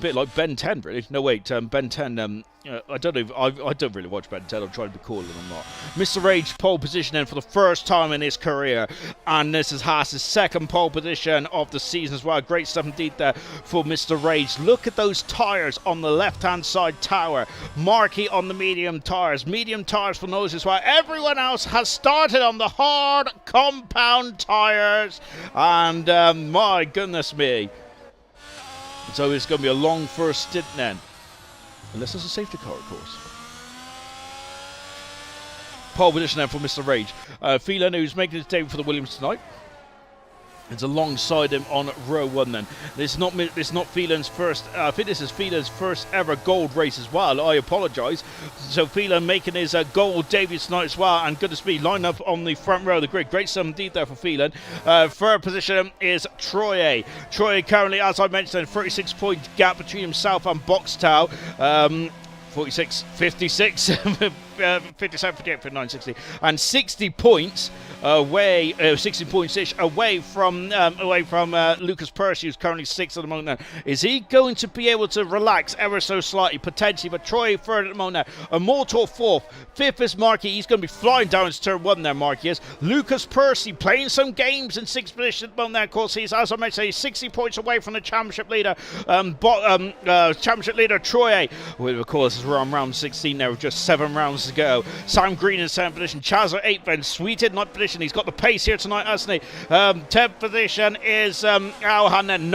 Speaker 3: bit like Ben 10, really. No, wait, Ben 10, I don't know. I don't really watch Ben 10. I'm trying to be cool, and I'm not. Mr. Rage pole position in for the first time in his career, and this is Haas's second pole position of the season as well. Great stuff indeed there for Mr. Rage. Look at those tyres on the left-hand side tower. Marquee on the medium tyres. Medium tyres for those as well. Everyone else has started on the hard compound tyres, and my goodness me. So it's going to be a long first stint then. Unless there's a safety car, of course. Pole position then for Mr. Rage. Phelan, who's making his debut for the Williams tonight. It's alongside him on row 1 then. This is not Phelan's first, I think this is Phelan's first ever gold race as well. I apologise. So Phelan making his gold debut tonight as well, and goodness me, line up on the front row of the grid. Great stuff indeed there for Phelan. Third position is Troye. Troye currently, as I mentioned, 36-point gap between himself and Boxtel. 46, 56, 57, 58, 59, 60, and 60 points away, 60 points-ish away from Lucas Percy, who's currently 6th at the moment now. Is he going to be able to relax ever so slightly, potentially? But Troy third at the moment now. A Motor 4th. 5th is Markey. He's going to be flying down into turn 1 there, Markey is. Lucas Percy playing some games in 6th position at the moment now. Of course, he's, as I mentioned, he's 60 points away from the championship leader, Troy, with, of course, is round 16 there with just 7 rounds to go. Sam Green in 7th position. Chazza 8th, then Sweet in 9th position. He's got the pace here tonight, hasn't he? 10th position is Alhan, and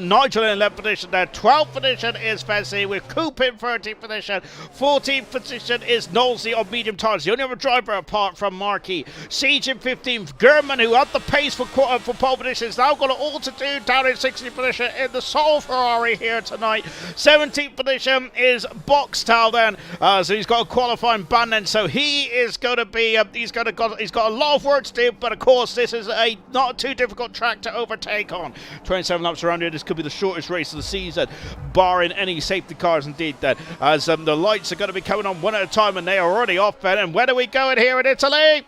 Speaker 3: Nigel in 11th position there. 12th position is Fessy with Coop in 13th position. 14th position is Knowlesy on medium tyres. The only other driver apart from Markey. Siege in 15th. German, who had the pace for pole position, is now got it all to do down in 16th position in the Soul Ferrari here tonight. 17th position is Boxtal then. So he's got a qualifying ban then. So he is going to be, he's got a lot of work starts to, but of course this is a not too difficult track to overtake on. 27 laps around here, this could be the shortest race of the season, barring any safety cars indeed then, as the lights are going to be coming on one at a time, and they are already off then. And where do we go in here in Italy?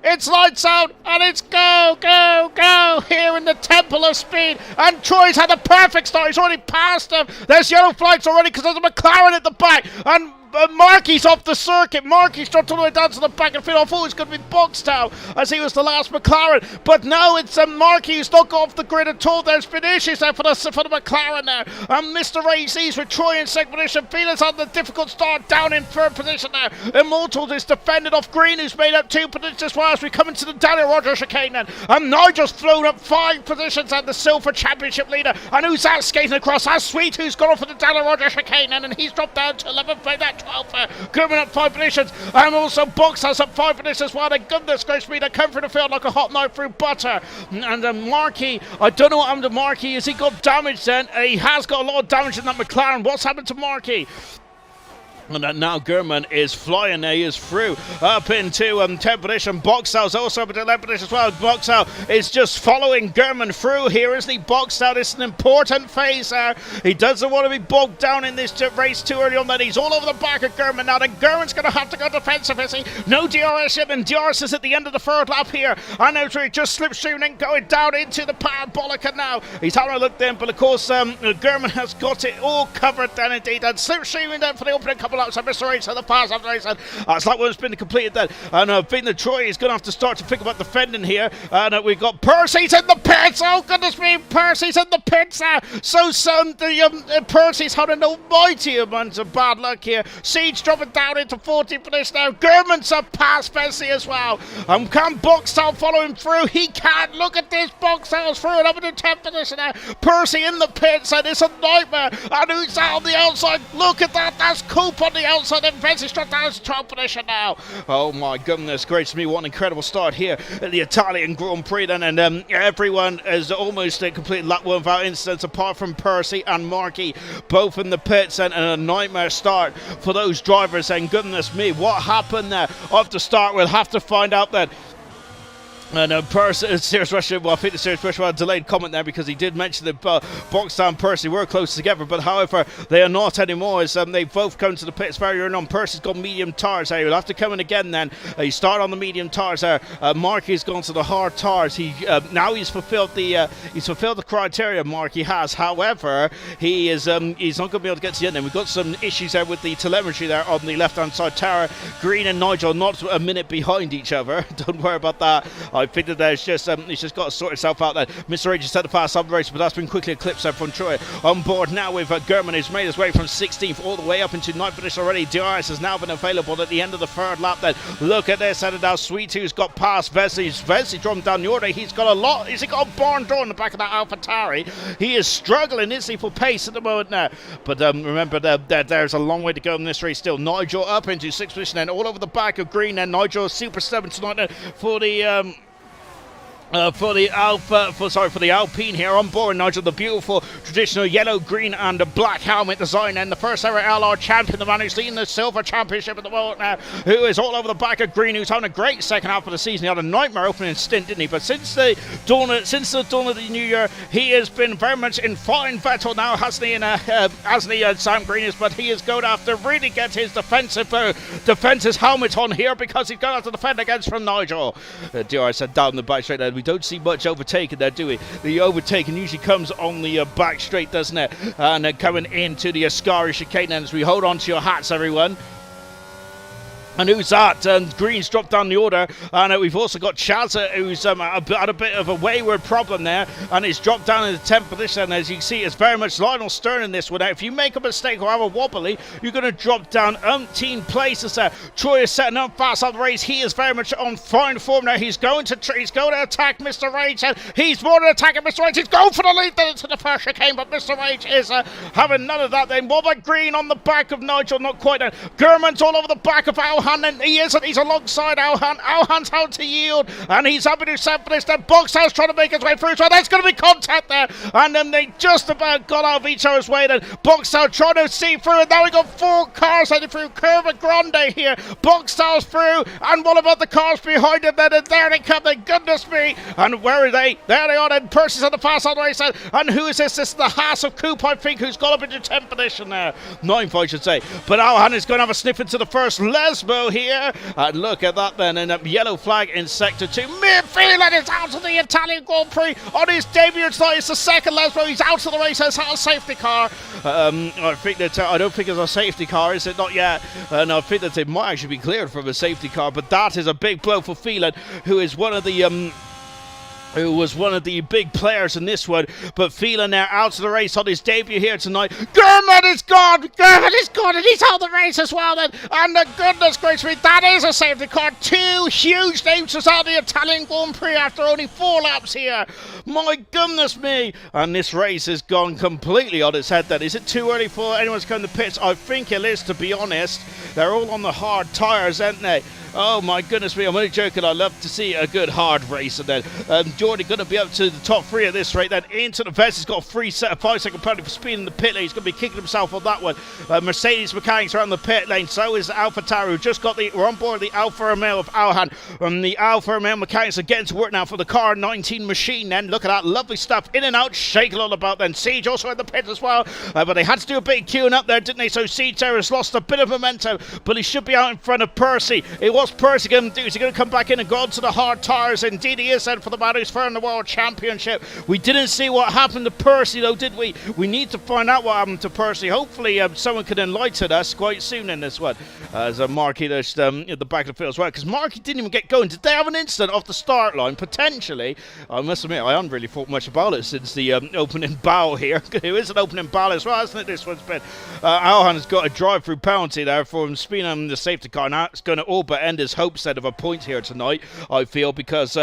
Speaker 3: It's lights out, and it's go, go, go here in the Temple of Speed. And Troy's had a perfect start. He's already passed him. There's yellow flags already because there's a McLaren at the back. And Marky's off the circuit. Marky's dropped all the way down to the back of the field. I thought it was going to be boxed out as he was the last McLaren. But now it's Marky who's not got off the grid at all. There's been issues there for the McLaren now. And Mr. AC's with Troy in second position. Felix had the difficult start down in third position now. Immortals is defended off Green, who's made up 2 positions as well as we come into the Daniel Rogers chicane then. And Nigel's flown up 5 positions and the Silver Championship leader. And who's that skating across? That's Sweet, who's gone off for the Daniel Rogers chicane then, and he's dropped down to 11th place. 12 Goodman up 5 positions, and also Box has up 5 positions as well. And goodness gracious me, they come through the field like a hot knife through butter. And Markey, I don't know what happened to Markey. Has he got damage then? He has got a lot of damage in that McLaren. What's happened to Markey? And now Gurman is flying there. He is through up into 10th position. Boxall's also up into 11th position as well. Boxall is just following Gurman through here, isn't he? Boxall, this is an important phase there. He doesn't want to be bogged down in this race too early on. Then he's all over the back of Gurman now. Then Gurman's going to have to go defensive, is he? No DRS yet, and DRS is at the end of the third lap here. And now just slipstreaming, going down into the parabolic, and now he's having a look then. But of course, Gurman has got it all covered then indeed. And slipstreaming then for the opening couple laps. And Mr. H at the pass after race. It's like one's been completed then. And I think that Troy is going to have to start to think about defending here. And we've got Percy's in the pits. Oh, goodness me. Percy's in the pits now. So, Percy's had an almighty amount of bad luck here. Siege dropping down into 14th place now. Gurman's up past Bessie as well. Can Boxall follow him through? He can't. Look at this. Boxall's through and up into 10th position now. Percy in the pits, and it's a nightmare. And who's out on the outside? Look at that. That's Coop on the outside. Then Bessie struck down to 12th position now. Oh my goodness gracious me. What an incredible start here at the Italian Grand Prix then. And everyone has almost completed lap 1 without incidents apart from Percy and Markey, both in the pits, and a nightmare start for those drivers. And goodness me, what happened there off the start? We'll have to find out then. And Serious Russia, well, I think the Serious Russia had a delayed comment there because he did mention that Boxall and Percy were close together, but however, they are not anymore as they both come to the pits very early on. Percy's got medium tires there. He'll have to come in again then. He started on the medium tires there. Markey's gone to the hard tires. Now he's fulfilled the criteria Markey has. However, he's not going to be able to get to the end. And we've got some issues there with the telemetry there on the left-hand side tower. Green and Nigel not a minute behind each other. Don't worry about that. I think that there's just he's just got to sort himself out there. Mr. H has set the fast up the race, but that's been quickly eclipsed there from Troy. On board now with Gurman, who's made his way from 16th all the way up into 9th position already. DRS has now been available at the end of the third lap then. Look at this, and now Sweet, who's got past Vesey drawn down the order. He's got a lot. He's got a barn door in the back of that AlphaTauri. He is struggling, isn't he, for pace at the moment now. But remember that there's a long way to go in this race still. Nigel up into 6th position and all over the back of Green, and Nigel is super stubborn tonight for the for the Alpine here on board. Nigel, the beautiful traditional yellow, green and black helmet design, and the first ever LR champion, the man who's leading the Silver Championship in the world now, who is all over the back of Green, who's having a great second half of the season. He had a nightmare opening stint, didn't he? But since the dawn of the new year, he has been very much in fine Vettel now, hasn't he, Sam Green is, but he is going to have to really get his defensive helmet on here because he's going to have to defend against from Nigel. DRS said down the back straight there. We don't see much overtaking there, do we? The overtaking usually comes on the back straight, doesn't it? And coming into the Ascari chicane, and as we hold on to your hats, everyone. And who's that? Green's dropped down the order, and we've also got Chazza, who's had a bit of a wayward problem there, and he's dropped down in the 10th position. And as you can see, it's very much Lionel Stern in this one. Now, if you make a mistake or have a wobbly, you're going to drop down umpteen places there. Troy is setting up fast on the race. He is very much on fine form now. He's going to attack Mr. Rage, and he's more than attacking Mr. Rage. He's going for the lead then into the first chicane, but Mr. Rage is having none of that then. What about Green on the back of Nigel? Not quite. Gurman's all over the back of Al Alhan, and he isn't. He's alongside Alhan. Alhan's out to yield, and he's having to set for this. Then Boxhouse trying to make his way through. So there's going to be contact there, and then they just about got out of each other's way. Then Boxhouse trying to see through, and now we got 4 cars heading through. Curva Grande here. Boxhouse through, and what about the cars behind him then? And there they come, then goodness me. And where are they? There they are then. Percy's on the fast on the race side. And who is this? This is the Haas of Coop, I think, who's got up into 10th position there. 9th, I should say. But Alhan is going to have a sniff into the first Lesbo here. And look at that then. And a yellow flag in Sector 2. Midfield is out of the Italian Grand Prix on his debut. It's the second Lesbo. He's out of the race. Has a safety car. I think that I don't think it's a safety car, is it? Not yet. And I think that it might actually be cleared from a safety car. But that is a big blow for Phelan, who is one of the who was one of the big players in this one. But Phelan now out of the race on his debut here tonight. Gurman is gone! Gurman is gone, and he's out of the race as well then. And goodness gracious me, that is a safety car. 2 huge names just out of the Italian Grand Prix after only 4 laps here. My goodness me. And this race has gone completely on its head then. Is it too early for anyone to come to pits? I think it is, to be honest. They're all on the hard tyres, aren't they? Oh my goodness me, I'm only joking. I love to see a good hard race. And then Jordan going to be up to the top 3 at this rate. Then into the vest. He's got a 5-second penalty for speed in the pit lane. He's going to be kicking himself on that one. Mercedes mechanics are on the pit lane. So is Alpha Tauri. Just got we're on board the Alfa Romeo of Alhan. The Alfa Romeo mechanics are getting to work now for the car 19 machine. Then look at that lovely stuff. In and out, shaking all about. Then Siege also in the pit as well. But they had to do a bit of queuing up there, didn't they? So Siege there has lost a bit of momentum, but he should be out in front of Percy. What's Percy going to do? Is he going to come back in and go on to the hard tyres? Indeed he is, then, for the man who's first in the World Championship. We didn't see what happened to Percy though, did we? We need to find out what happened to Percy. Hopefully someone can enlighten us quite soon in this one. As Marky just at the back of the field as well, because Marky didn't even get going. Did they have an incident off the start line? Potentially. I must admit, I haven't really thought much about it since the opening bow here. It is an opening bow as well, hasn't it? This one's been. Alhan has got a drive-through penalty there for him speeding on the safety car. Now it's going to all but end his hopes of a point here tonight, I feel, because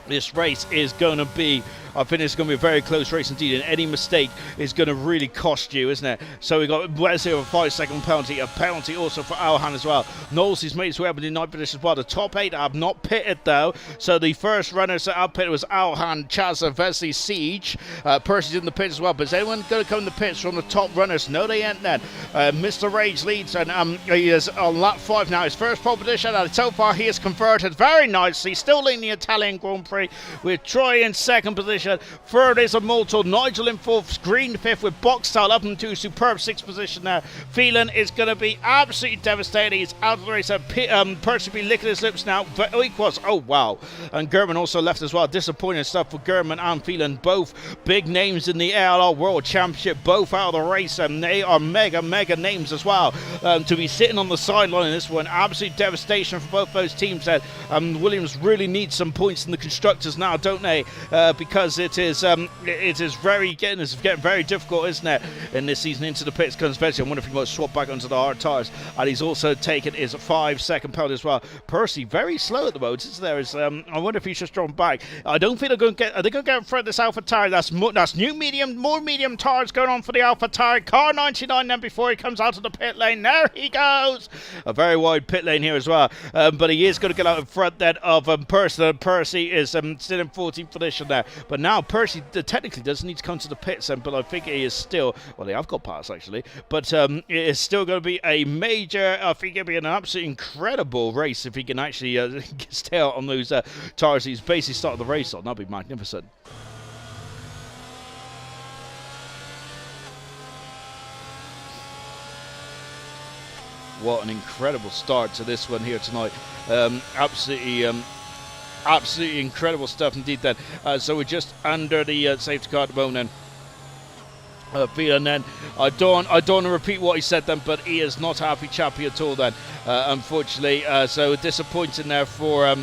Speaker 3: this race is going to be, I think it's going to be a very close race indeed, and any mistake is going to really cost you, isn't it? So we got Wesley with a 5-second penalty, a penalty also for Alhan as well. Knowles, his mates who have been in 9th position as well. The top 8 have not pitted though, so the first runners that have pitted was Alhan, Chazza, Wesley, Siege. Percy's in the pits as well, but is anyone going to come in the pits from the top runners? No, they ain't then. Mr. Rage leads, and he is on lap 5 now, his first pole position, and so far he has converted very nicely, still leading the Italian Grand Prix with Troy in 2nd position. Third is a Molto, Nigel in 4th, Green 5th, with Boxstyle up into a superb 6th position there. Phelan is going to be absolutely devastating. He's out of the race. Percy will be licking his lips now. Oh wow. And Gurman also left as well. Disappointing stuff for Gurman and Phelan, both big names in the ALR World Championship, both out of the race, and they are mega names as well. To be sitting on the sideline in this one, absolute devastation for both those teams. Williams really needs some points in the constructors now, don't they? Because it is getting very difficult, isn't it, in this season into the pits, especially I wonder if he might swap back onto the hard tyres. And he's also taken his 5-second penalty as well. Percy very slow at the moment, isn't there? I wonder if he's just drawn back. I don't think they're going to get. Are they going to get in front of this Alpha Tire? That's more medium tires going on for the Alpha Tire. Car 99 then before he comes out of the pit lane. There he goes. A very wide pit lane here as well. But he is going to get out in front then of Percy. Percy is still in 14th position there. But now Percy technically doesn't need to come to the pits, but I think he is still, well, they have got past actually, but it is still going to be a major, I think it'll be an absolutely incredible race if he can actually stay out on those tyres he's basically started the race on. That'd be magnificent. What an incredible start to this one here tonight. Absolutely incredible stuff indeed then. So we're just under the safety car at the moment then. Phelan then, I don't want to repeat what he said then, but he is not happy chappy at all then, unfortunately. So disappointing there for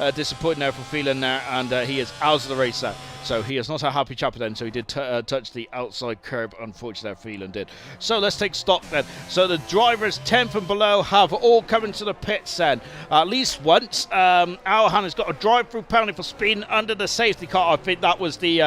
Speaker 3: Phelan there, and he is out of the race there. So he is not a happy chap then. So he did touch the outside curb, unfortunately, Phelan did. So let's take stock then. So the drivers 10th and below have all come into the pits then. At least once. Alhan has got a drive-through penalty for speeding under the safety car. I think that was the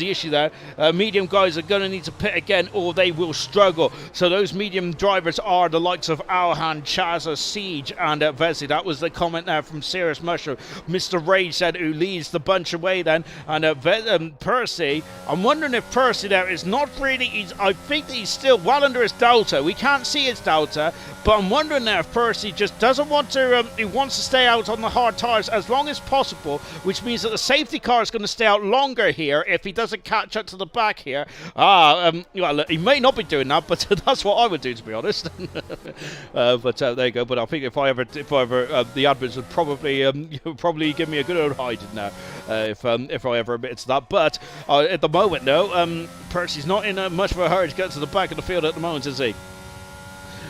Speaker 3: issue there. Medium guys are going to need to pit again, or they will struggle. So those medium drivers are the likes of Alhan, Chaza, Siege, and Vesey. That was the comment there from Serious Mushroom. Mr. Rage said, who leads the bunch away then. And Percy, I'm wondering if Percy there is not really, I think that he's still well under his delta. We can't see his delta, but I'm wondering now if Percy just doesn't want to, he wants to stay out on the hard tyres as long as possible, which means that the safety car is going to stay out longer here if he doesn't catch up to the back here. Well, he may not be doing that, but that's what I would do, to be honest. But there you go. But I think if I ever, the admins would probably give me a good old hiding now, if I ever admit to that. But at the moment, no, Percy's not in much of a hurry to get to the back of the field at the moment, is he?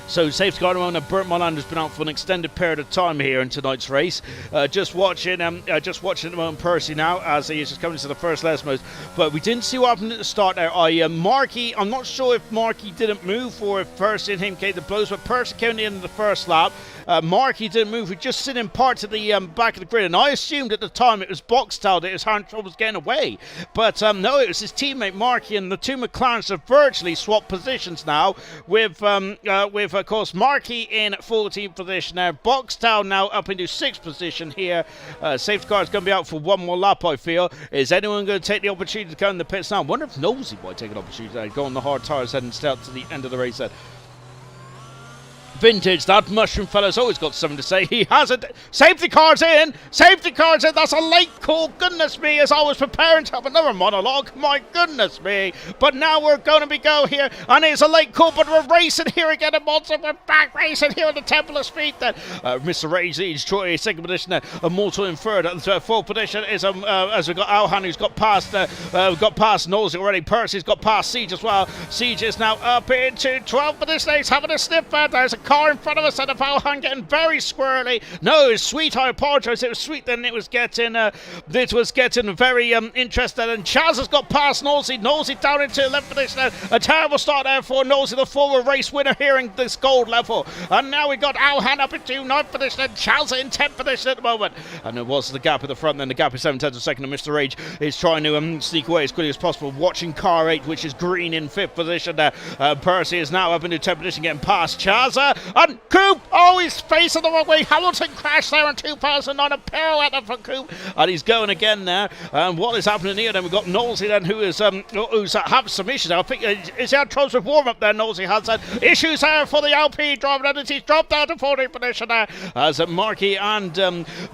Speaker 3: So safety car at the moment, Burt Moland has been out for an extended period of time here in tonight's race. Just watching at the moment Percy now as he is just coming to the first last most. But we didn't see what happened at the start there. Markey, I'm not sure if Markey didn't move or if Percy and him came to blows, but Percy came in the end of the first lap. Markey didn't move. We just sitting part of the back of the grid, and I assumed at the time it was Boxtel that his hand trouble was getting away. But no, it was his teammate Markey, and the two McLarens have virtually swapped positions now with of course Markey in 14th position now. Boxtel now up into 6th position here. Safety car is going to be out for one more lap, I feel. Is anyone going to take the opportunity to go in the pits now? I wonder if Nosy might take an opportunity to go on the hard tyres and stay out to the end of the race then. Vintage, that mushroom fella's always got something to say. He has it. Safety car's in. Safety car's in. That's a late call. Goodness me, as I was preparing to have another monologue. My goodness me. But now we're going to be go here. And it's a late call, but we're racing here again at Monza. We're back racing here at the Temple of Speed then. Mr. Rage leads Troy, second position there. Mortal in third. Fourth position is as we've got Alhan, who's got past Nosy already. Percy's got past Siege as well. Siege is now up into 12th position. He's having a sniff there. There's a car in front of us and Alhan getting very squirrely. No, it's sweet. I apologise. It was sweet then. It was getting very interested. And Chaz has got past Nosy. Nosy down into 11th position. A terrible start there for Nosy, the former race winner here in this gold level. And now we got Alhan up into 9th position and Chaz in 10th position at the moment. And there was the gap at the front. Then the gap is 7 tenths of a second. And Mr. Rage is trying to sneak away as quickly as possible. Watching car 8, which is green in 5th position there. Percy is now up into 10th position, getting past Chaza. And Coop, oh, he's facing the wrong way. Hamilton crashed there in 2009, a pirouette for Coop, and he's going again now. And what is happening here? Then we've got Nosy then, who's having some issues. I think is there troubles with warm up there. Nosy has had issues there for the LP driver, and he's dropped down to 14th position there as Markey and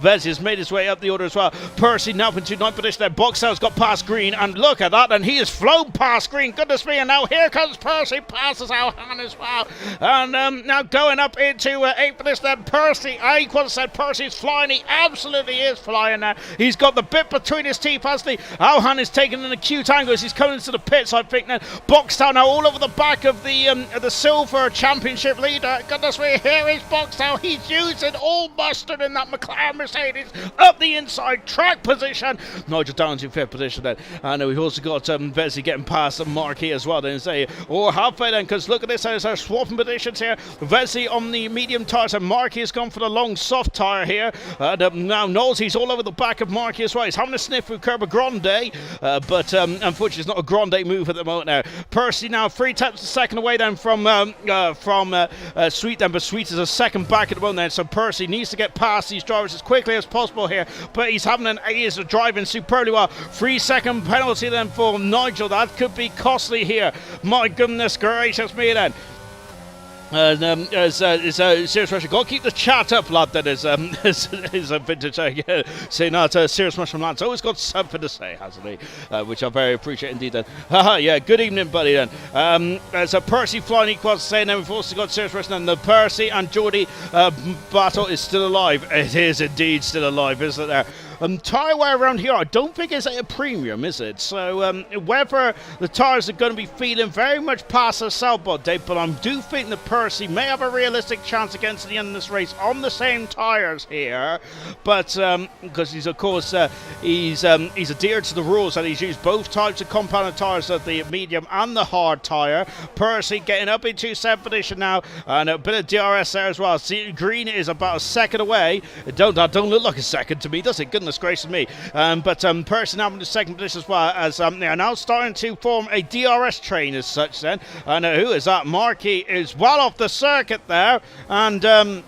Speaker 3: Vez has made his way up the order as well. Percy now into 9th position there. Boxell's got past Green, and look at that, and he has flown past Green. Goodness me, and now here comes Percy, passes Alhan as well, and now going up into 8th position then. Percy, I equal said Percy's flying. He absolutely is flying now. He's got the bit between his teeth, hasn't he? Alhan is taking an acute angle as he's coming into the pits, I think. Then Boxtel now all over the back of the silver championship leader. Goodness me, here is Boxtel. He's using all mustard in that McLaren Mercedes up the inside track position. Nigel down to 5th position then. And we've also got Vesey getting past Markey as well then. Say, or halfway then, because look at this, there's our swapping positions here. Vesey on the medium tyres, and Markey has gone for the long soft tyre here. Now Nosy's all over the back of Markey as well. He's having a sniff with Kerber Grande, but unfortunately it's not a Grande move at the moment now. Percy now 3 tenths a second away then from Sweet then, but Sweet is a second back at the moment then, so Percy needs to get past these drivers as quickly as possible here, but he is driving superbly well. 3-second penalty then for Nigel. That could be costly here. My goodness gracious me then. Serious Russian, got to keep the chat up, lad. That is vintage saying that. Serious Russian lad's always got something to say, hasn't he? Which I very appreciate indeed. Then, yeah, good evening, buddy. Then, there's a Percy flying equals saying. Then we've also got Serious Russian, and the Percy and Geordie battle is still alive. It is indeed still alive, isn't it? There. Tyre wear around here, I don't think is at a premium, is it? So whether the tyres are going to be feeling very much past the Southport date, but I do think that Percy may have a realistic chance against the end of this race on the same tyres here. But because he's of course he's adhered to the rules and he's used both types of compounded tyres, of the medium and the hard tyre. Percy getting up into 7th position now, and a bit of DRS there as well. See, green is about a second away. That don't look like a second to me, does it? Goodness gracious me. But Percy now in the 2nd position as well, as they are now starting to form a DRS train as such then. And who is that? Markey is well off the circuit there, and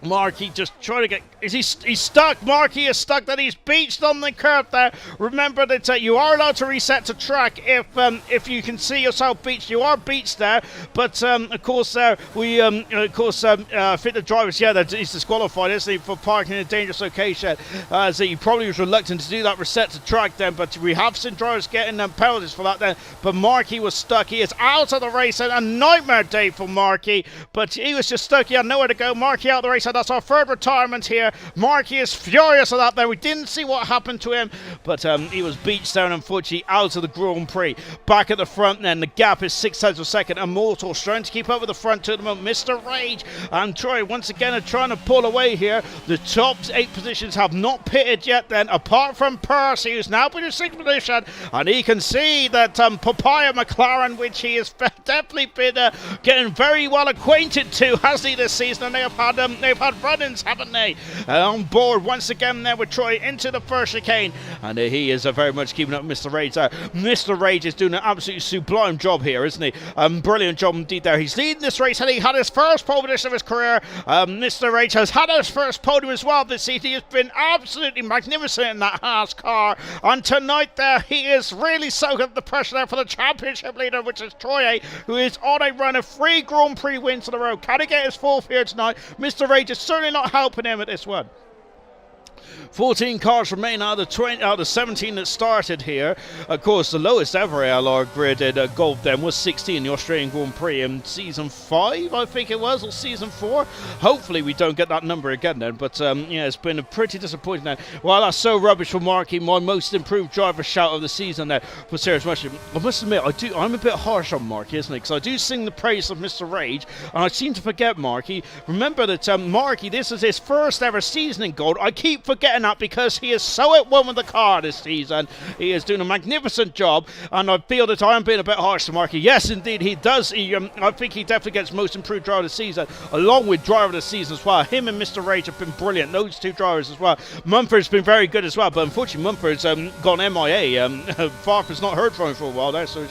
Speaker 3: Markey just trying to get... He's stuck. Markey is stuck. Then he's beached on the curb there. Remember that you are allowed to reset to track if you can see yourself beached. You are beached there. But of course, I think the driver's that he's disqualified, isn't he, for parking in a dangerous location? So he probably was reluctant to do that reset to track then. But we have seen drivers getting penalties for that then. But Markey was stuck. He is out of the race, and a nightmare day for Markey. But he was just stuck. He had nowhere to go. Markey out of the race. And that's our 3rd retirement here. Markey is furious at that there. We didn't see what happened to him, but he was beached down, unfortunately, out of the Grand Prix. Back at the front then, the gap is 6 tenths of a second. Immortal trying to keep up with the front two at the moment. Mr. Rage and Troy once again are trying to pull away here. The top 8 positions have not pitted yet then, apart from Percy, who's now in 6th position, and he can see that Papaya McLaren, which he has definitely been getting very well acquainted to, has he, this season, and they've had run-ins, haven't they? On board once again there with Troy into the first chicane, and he is very much keeping up with Mr. Rage there. Mr. Rage is doing an absolutely sublime job here, isn't he? Brilliant job indeed there. He's leading this race, and he had his first pole position of his career. Mr. Rage has had his first podium as well this season. He has been absolutely magnificent in that Haas car, and tonight there he is really soaking up the pressure there for the championship leader, which is Troy, who is on a run of 3 Grand Prix wins in a row. Can he get his 4th here tonight? Mr. Rage is certainly not helping him at this one. 14 cars remain out of the 17 that started here. Of course, the lowest ever ALR grid at Gold then was 16, the Australian Grand Prix in season 5, I think it was, or season 4. Hopefully we don't get that number again then, but it's been a pretty disappointing then. Well, that's so rubbish for Markey, my most improved driver shout of the season there for Serious Mushroom. I must admit, I'm a bit harsh on Markey, isn't it? Because I do sing the praise of Mr. Rage, and I seem to forget Markey. Remember that Markey, this is his first ever season in Gold. I keep forgetting that because he is so at one with the car this season. He is doing a magnificent job, and I feel that I am being a bit harsh to Markey. Yes, indeed, he does. I think he definitely gets most improved driver of the season, along with driver of the season as well. Him and Mr. Rage have been brilliant. Those 2 drivers as well. Mumford's been very good as well, but unfortunately Mumford's gone MIA. Farf has not heard from him for a while there, so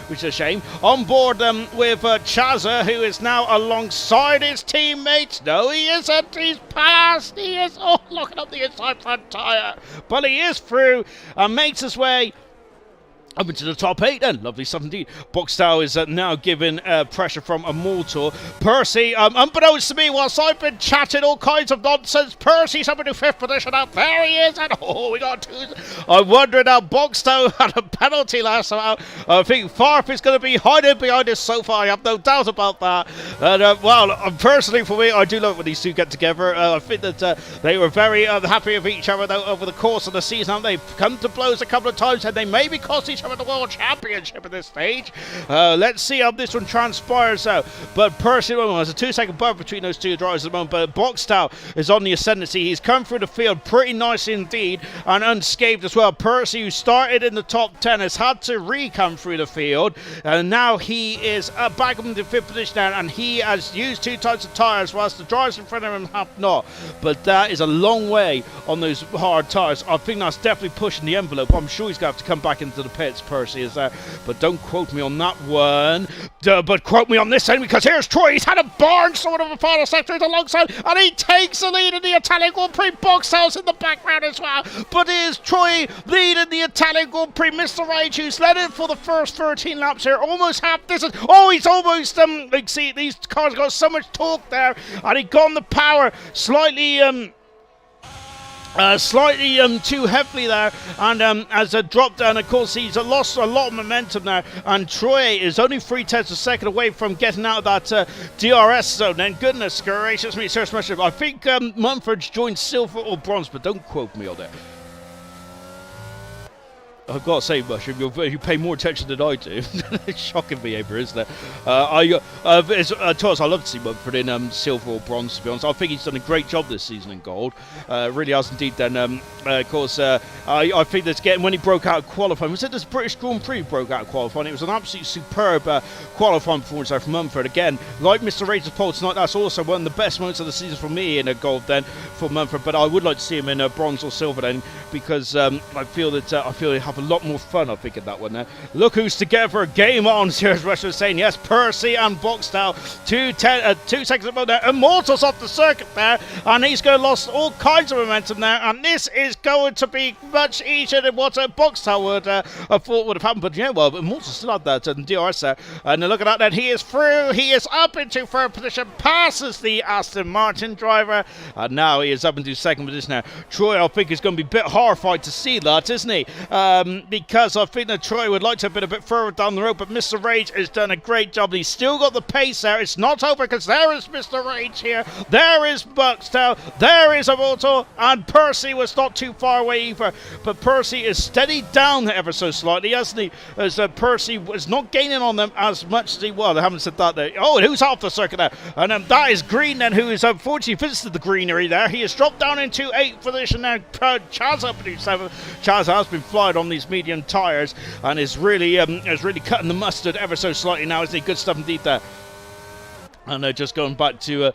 Speaker 3: which is a shame. On board with Chaza, who is now alongside his teammates. No, he isn't. He's passed. He is looking up the inside front tyre, but he is through and makes his way up into the top 8 then. Lovely stuff indeed. Boxtel is now given pressure from Immortal. Percy, unbeknownst to me, whilst I've been chatting all kinds of nonsense, Percy's up into 5th position now. There he is, and we got 2. I'm wondering how Boxtel had a penalty last time. I think Farf is going to be hiding behind this sofa. I have no doubt about that. And personally for me, I do love when these 2 get together. I think that they were very happy with each other over the course of the season. They've come to blows a couple of times, and they maybe cost each other the World Championship at this stage. Let's see how this one transpires out. But Percy, there's a 2-second buffer between those 2 drivers at the moment, but Boxtel is on the ascendancy. He's come through the field pretty nice indeed, and unscathed as well. Percy, who started in the top 10, has had to re-come through the field, and now he is back up into 5th position now, and he has used 2 types of tyres, whilst the drivers in front of him have not. But that is a long way on those hard tyres. I think that's definitely pushing the envelope. I'm sure he's going to have to come back into the pits. Percy is there, but don't quote me on that one. But quote me on this end, because here's Troy. He's had a barn sort of a final sector alongside, and he takes the lead in the Italian Grand Prix. Boxtel's in the background as well, but it is Troy leading the Italian Grand Prix. Mr. Rage, who's led it for the first 13 laps here, almost half distance. He's almost like, see, these cars got so much torque there, and he got on the power slightly Slightly too heavily there, and as a drop down, of course, he's lost a lot of momentum there, and Troy is only 3/10 a second away from getting out of that DRS zone. And goodness gracious me, Sir Smasher, I think Mumford's joined silver or bronze, but don't quote me on it. I've got to say, Mushroom, you pay more attention than I do. It's shocking behaviour, isn't it? Thomas, I love to see Mumford in silver or bronze, to be honest. I think he's done a great job this season in gold. Really has indeed done. Of course, I think that's getting, when he broke out of qualifying, was it this British Grand Prix broke out of qualifying? It was an absolutely superb qualifying performance there from Mumford. Again, like Mr. Rage's poll tonight, that's also one of the best moments of the season for me in a gold then for Mumford. But I would like to see him in bronze or silver then, because I feel that they have a lot more fun, I think, in that one there. Look who's together. Game on, Serious Russia is saying. Yes, Percy and Boxtel. 2 seconds above there. Immortals off the circuit there, and he's going to lose all kinds of momentum there, and this is going to be much easier than what Boxtel would have thought would have happened. But yeah, well, Immortals still had that DRS there, and look at that then. He is through. He is up into third position, passes the Aston Martin driver, and now he is up into second position now. Troy, I think, is going to be a bit horrified to see that, isn't he? Because I think that Troy would like to have been a bit further down the road, but Mr. Rage has done a great job. He's still got the pace there. It's not over, because there is Mr. Rage here. There is Buxtel. There is Immortal. And Percy was not too far away either. But Percy is steadied down ever so slightly, hasn't he? As Percy was not gaining on them as much as he was. I haven't said that there. Oh, and who's off the circuit there? And that is Green then, who is unfortunately visited the greenery there. He has dropped down into 8th position now. Chaz up into 7th. Chaz has been flying on these medium tyres and is really cutting the mustard ever so slightly now, isn't he? Good stuff indeed there. And just going back to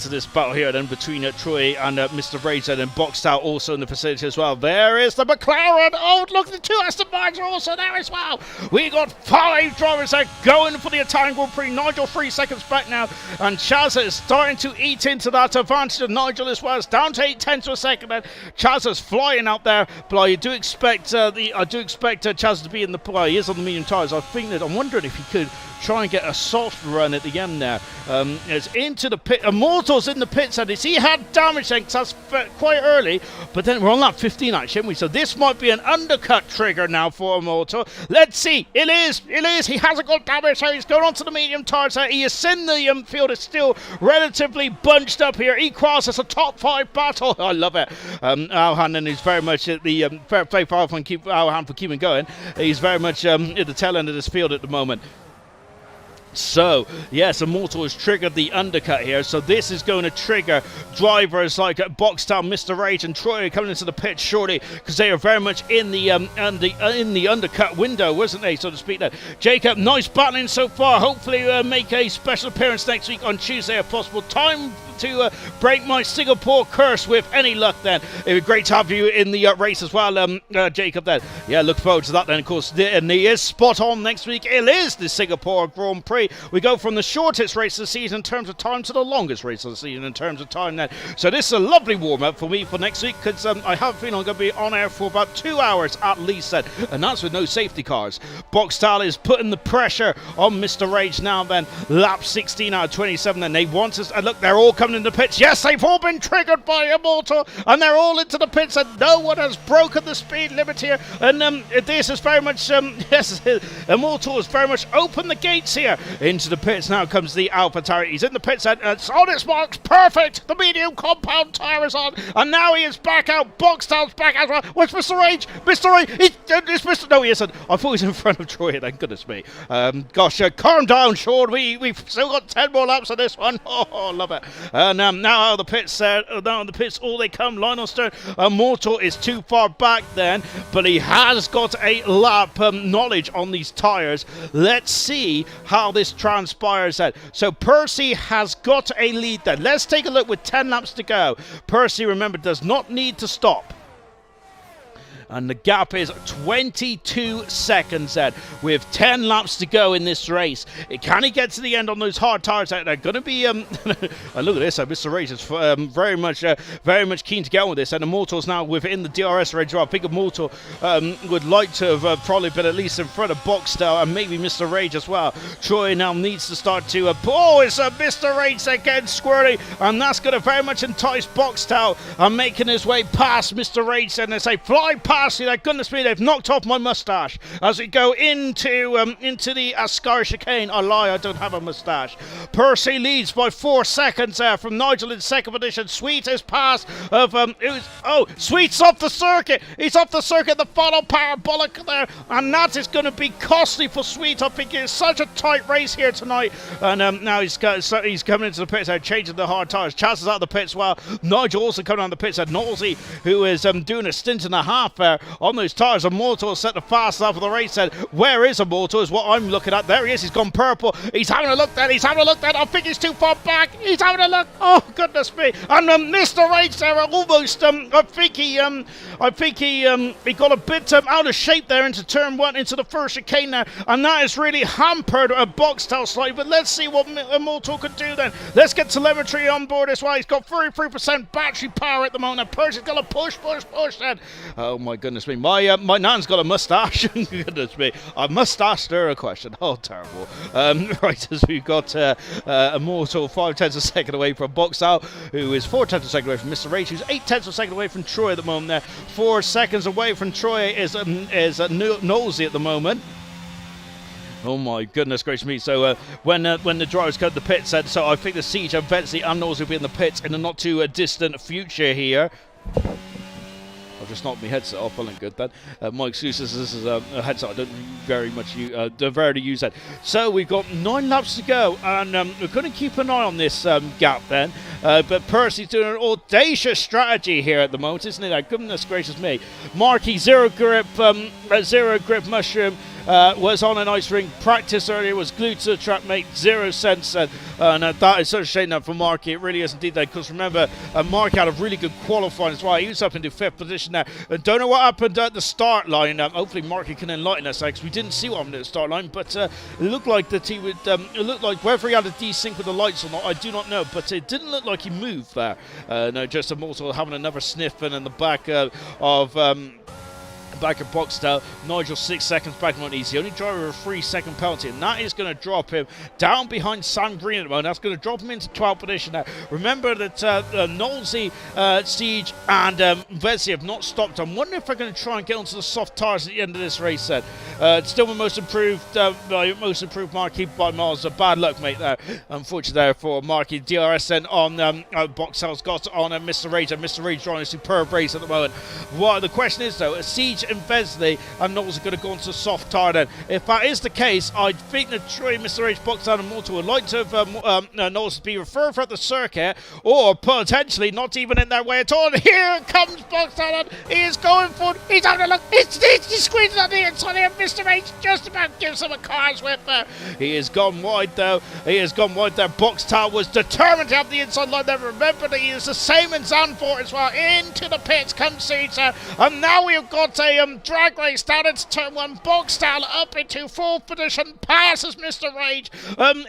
Speaker 3: this battle here then between Troy and Mr. Rage, and then boxed out also in the facility as well. There is the McLaren. Oh, look, the 2 Aston Martins are also there as well. We got 5 drivers there going for the Italian Grand Prix. Nigel 3 seconds back now, and Chaz is starting to eat into that advantage of Nigel as well. It's down to 8/10 a second. And Chaz is flying out there, but I do expect Chaz to be in the play. He is on the medium tyres. I'm wondering if he could try and get a soft run at the end there. It's into the pit. Immortal's in the pits, and he had damage then, because that's quite early, but then we're on lap 15 actually, haven't we? So this might be an undercut trigger now for Immortal. Let's see. It is. He hasn't got damage, so he's going on to the medium tyres. He is in the field. It's still relatively bunched up here. Equals as a top 5 battle. I love it. Alhan is very much at the fair play for Alhan for keeping going. He's very much at the tail end of this field at the moment. So, yes, Immortal has triggered the undercut here. So this is going to trigger drivers like Boxtown, Mr. Rage, and Troy coming into the pit shortly, because they are very much in the undercut window, wasn't they, so to speak? There, Jacob, nice battling so far. Hopefully, make a special appearance next week on Tuesday if possible. Time to break my Singapore curse with any luck then. It would be great to have you in the race as well, Jacob then. Yeah, look forward to that then, of course. And he is spot on next week. It is the Singapore Grand Prix. We go from the shortest race of the season in terms of time to the longest race of the season in terms of time then. So this is a lovely warm-up for me for next week, because I have a feeling I'm going to be on air for about 2 hours at least then, and that's with no safety cars. Boxtal is putting the pressure on Mr. Rage now then. Lap 16 out of 27 then. They want us, and look, they're all coming into the pits. Yes, they've all been triggered by Immortal, and they're all into the pits, and no one has broken the speed limit here. And this is very much, yes, Immortal has very much opened the gates here. Into the pits now comes the Alpha Tower. He's in the pits, and it's on its marks. Perfect. The medium compound tire is on, and now he is back out. Boxtown's back as well. Where's Mr. Rage? Mr. Rage. It's Mr. No, he isn't. I thought he was in front of Troy. Thank goodness me. Gosh, calm down, Sean. We've still got 10 more laps on this one. Oh, love it. Now the pits, all they come. Lionel Stern. Immortal is too far back then, but he has got a lap knowledge on these tires. Let's see how this transpires then. So Percy has got a lead then. Let's take a look with 10 laps to go. Percy, remember, does not need to stop. And the gap is 22 seconds then, with 10 laps to go in this race. Can he get to the end on those hard tires? They're going to be... look at this, Mr. Rage is very much keen to get on with this. And Immortal's now within the DRS range. I think Immortal would like to have probably been at least in front of Boxtel and maybe Mr. Rage as well. Troy now needs to start to... it's Mr. Rage again, squirty. And that's going to very much entice Boxtel and making his way past Mr. Rage. And they say, fly past you, that goodness me, they've knocked off my mustache as we go into the Ascar chicane. I lie, I don't have a mustache. Percy leads by 4 seconds there from Nigel in second position. Sweet is past of Sweet's off the circuit. He's off the circuit, the final parabolic there, and that is going to be costly for Sweet. I think it's such a tight race here tonight. And now he's coming into the pits, changing the hard tires. Chaz is out of the pits while Nigel also coming on the pits. And Nosey, who is doing a stint and a half there on those tires. Immortal set the fast half of the race. Said, where is Immortal is what I'm looking at. There he is. He's gone purple. He's having a look there. I think he's too far back. He's having a look. Oh, goodness me. And Mr. Rage there almost, I think he got a bit out of shape there into turn 1, into the first chicane there. And that has really hampered a Boxtel slightly. But let's see what Immortal could do then. Let's get telemetry on board as well. He's got 33% battery power at the moment. Percy's got to push then. Oh my goodness me. My nan's got a mustache. Goodness me. A mustache stirrer question. Oh, terrible. Right, as we've got Immortal 5/10 of a second away from Boxtel, who is 4/10 of a second away from Mr. Rage, who's 8/10 of a second away from Troy at the moment there. 4 seconds away from Troy is Nosey at the moment. Oh my goodness gracious me. So when the drivers cut the pits, so I think the Siege and Vensley and Nosey will be in the pits in the not too distant future here. I've just knocked my headset off. Well and good then. My excuse is this is a headset I don't very much rarely use that. So we've got 9 laps to go, and we're going to keep an eye on this gap then. But Percy's doing an audacious strategy here at the moment, isn't it? Goodness gracious me. Marky zero grip mushroom. Was on an ice rink, practice earlier, was glued to the track, made 0 sense, and that is such a shame now for Marky. It really is indeed that, because remember, Marky had a really good qualifying as well. He was up into 5th position there. Don't know what happened at the start line. Hopefully Marky can enlighten us, because we didn't see what happened at the start line, but it looked like that he would, it looked like whether he had a desync with the lights or not, I do not know, but it didn't look like he moved there. No, just Immortal having another sniff in the back back at Boxtel. Nigel 6 seconds back on easy. Only driver with a 3-second penalty, and that is going to drop him down behind Sam Green at the moment. That's going to drop him into 12th position now. Remember that Nolsey, Siege, and Vesey have not stopped. I'm wondering if they're going to try and get onto the soft tires at the end of this race then. Still the most improved Marquis by miles. Bad luck, mate, there. Unfortunately, there for Marquis. DRS then on Boxtel's got on Mr. Rage, and Mr. Rage drawing a superb race at the moment. What the question is, though, Siege and Vesley and Knowles are going to go onto soft tire then. If that is the case, I think that Troy, Mr. H, Boxtel and Mortal would like to have Knowles be referred for the circuit, or potentially not even in their way at all. And here comes Boxtel, and he is going for it. He's having a look. He's squeezing on the inside here. Mr. H just about gives him a car's whip there. He has gone wide though. Boxtel was determined to have the inside line there. Remember that he is the same in Zandvoort as well. Into the pits comes Siege, and now we've got a drag race down into turn 1. Boxtel up into 4th position, passes Mr. Rage.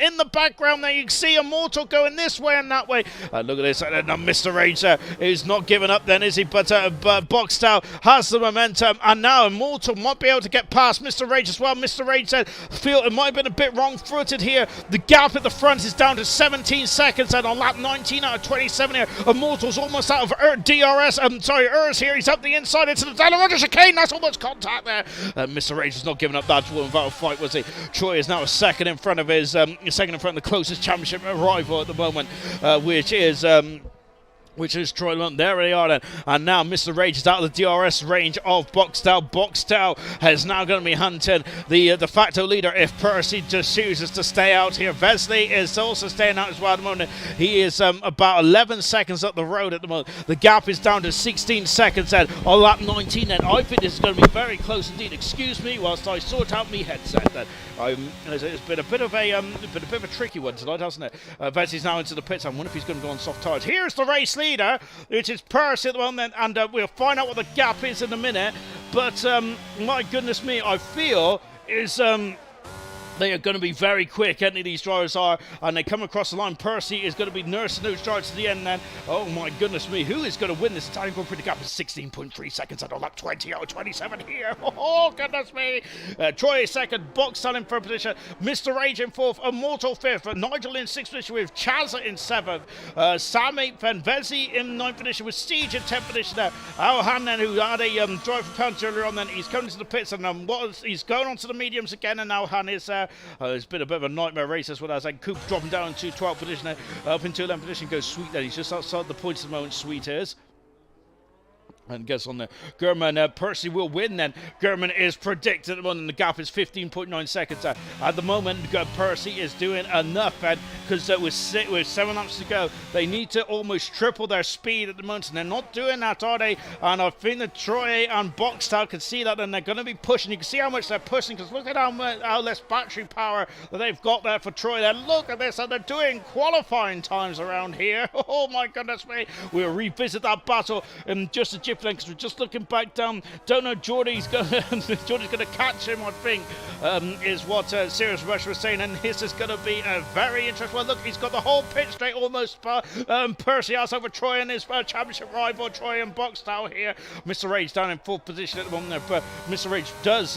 Speaker 3: In the background there you can see Immortal going this way and that way. Look at this, Mr. Rage is not giving up then, is he? But Boxtel has the momentum, and now Immortal might be able to get past Mr. Rage as well. Mr. Rage said, feel it might have been a bit wrong-footed here. The gap at the front is down to 17 seconds, and on lap 19 out of 27 here, Immortal's almost out of DRS. ERS here. He's up the inside into the ALR chicane. That's almost contact there. Mr. Rage was not giving up that without a fight, was he? Troy is now a second in front of his the closest championship rival at the moment, which is Troy. There they are then. And now Mr. Rage is out of the DRS range of Boxtel. Boxtel is now going to be hunting the de facto leader if Percy just chooses to stay out here. Vesley is also staying out as well at the moment. He is about 11 seconds up the road at the moment. The gap is down to 16 seconds then on lap 19 then. I think this is going to be very close indeed. Excuse me whilst I sort out my headset then. It's been a bit of a tricky one tonight, hasn't it? Vesley's now into the pits. I wonder if he's going to go on soft tires. Here's the race leader, which is Percy at the moment, and we'll find out what the gap is in a minute. but my goodness me, I feel is they are going to be very quick, any of these drivers are, and they come across the line. Percy is going to be nursing those drivers to the end then. Oh my goodness me, who is going to win this Italian Grand Prix? The gap is 16.3 seconds. I don't like 20, 27 here. Oh goodness me. Troy is second, Boxtel in third position, Mr. Rage in fourth, Immortal fifth, Nigel in sixth position with Chazza in seventh, Sam eighth, and Vezi in ninth position with Siege in 10th position there. Alhan then, who had a drive for pounds earlier on, then he's coming to the pits, and he's going on to the mediums again, and Alhan is it's been a bit of a nightmare race as well as Coop dropping down to 12th position there, up into 11th position goes Sweet there. He's just outside the points at the moment, Sweet is. And gets on there. German, Percy will win then. German is predicted at the moment. The gap is 15.9 seconds. At the moment, Percy is doing enough. And because with 7 laps to go, they need to almost triple their speed at the moment. And they're not doing that, are they? And I think that Troy and Boxtel can see that. And they're going to be pushing. You can see how much they're pushing. Because look at how less battery power that they've got there for Troy. There. Look at this. And they're doing qualifying times around here. Oh my goodness me. We'll revisit that battle in just a jiffy. Because we're just looking back down. Don't know, Geordie's going to catch him, I think, is what Sirius Rush was saying. And this is going to be a very interesting one. Look, he's got the whole pit straight almost. Percy has over Troy and his championship rival, Troy and Boxtel here. Mr. Rage down in fourth position at the moment there. But Mr. Rage does,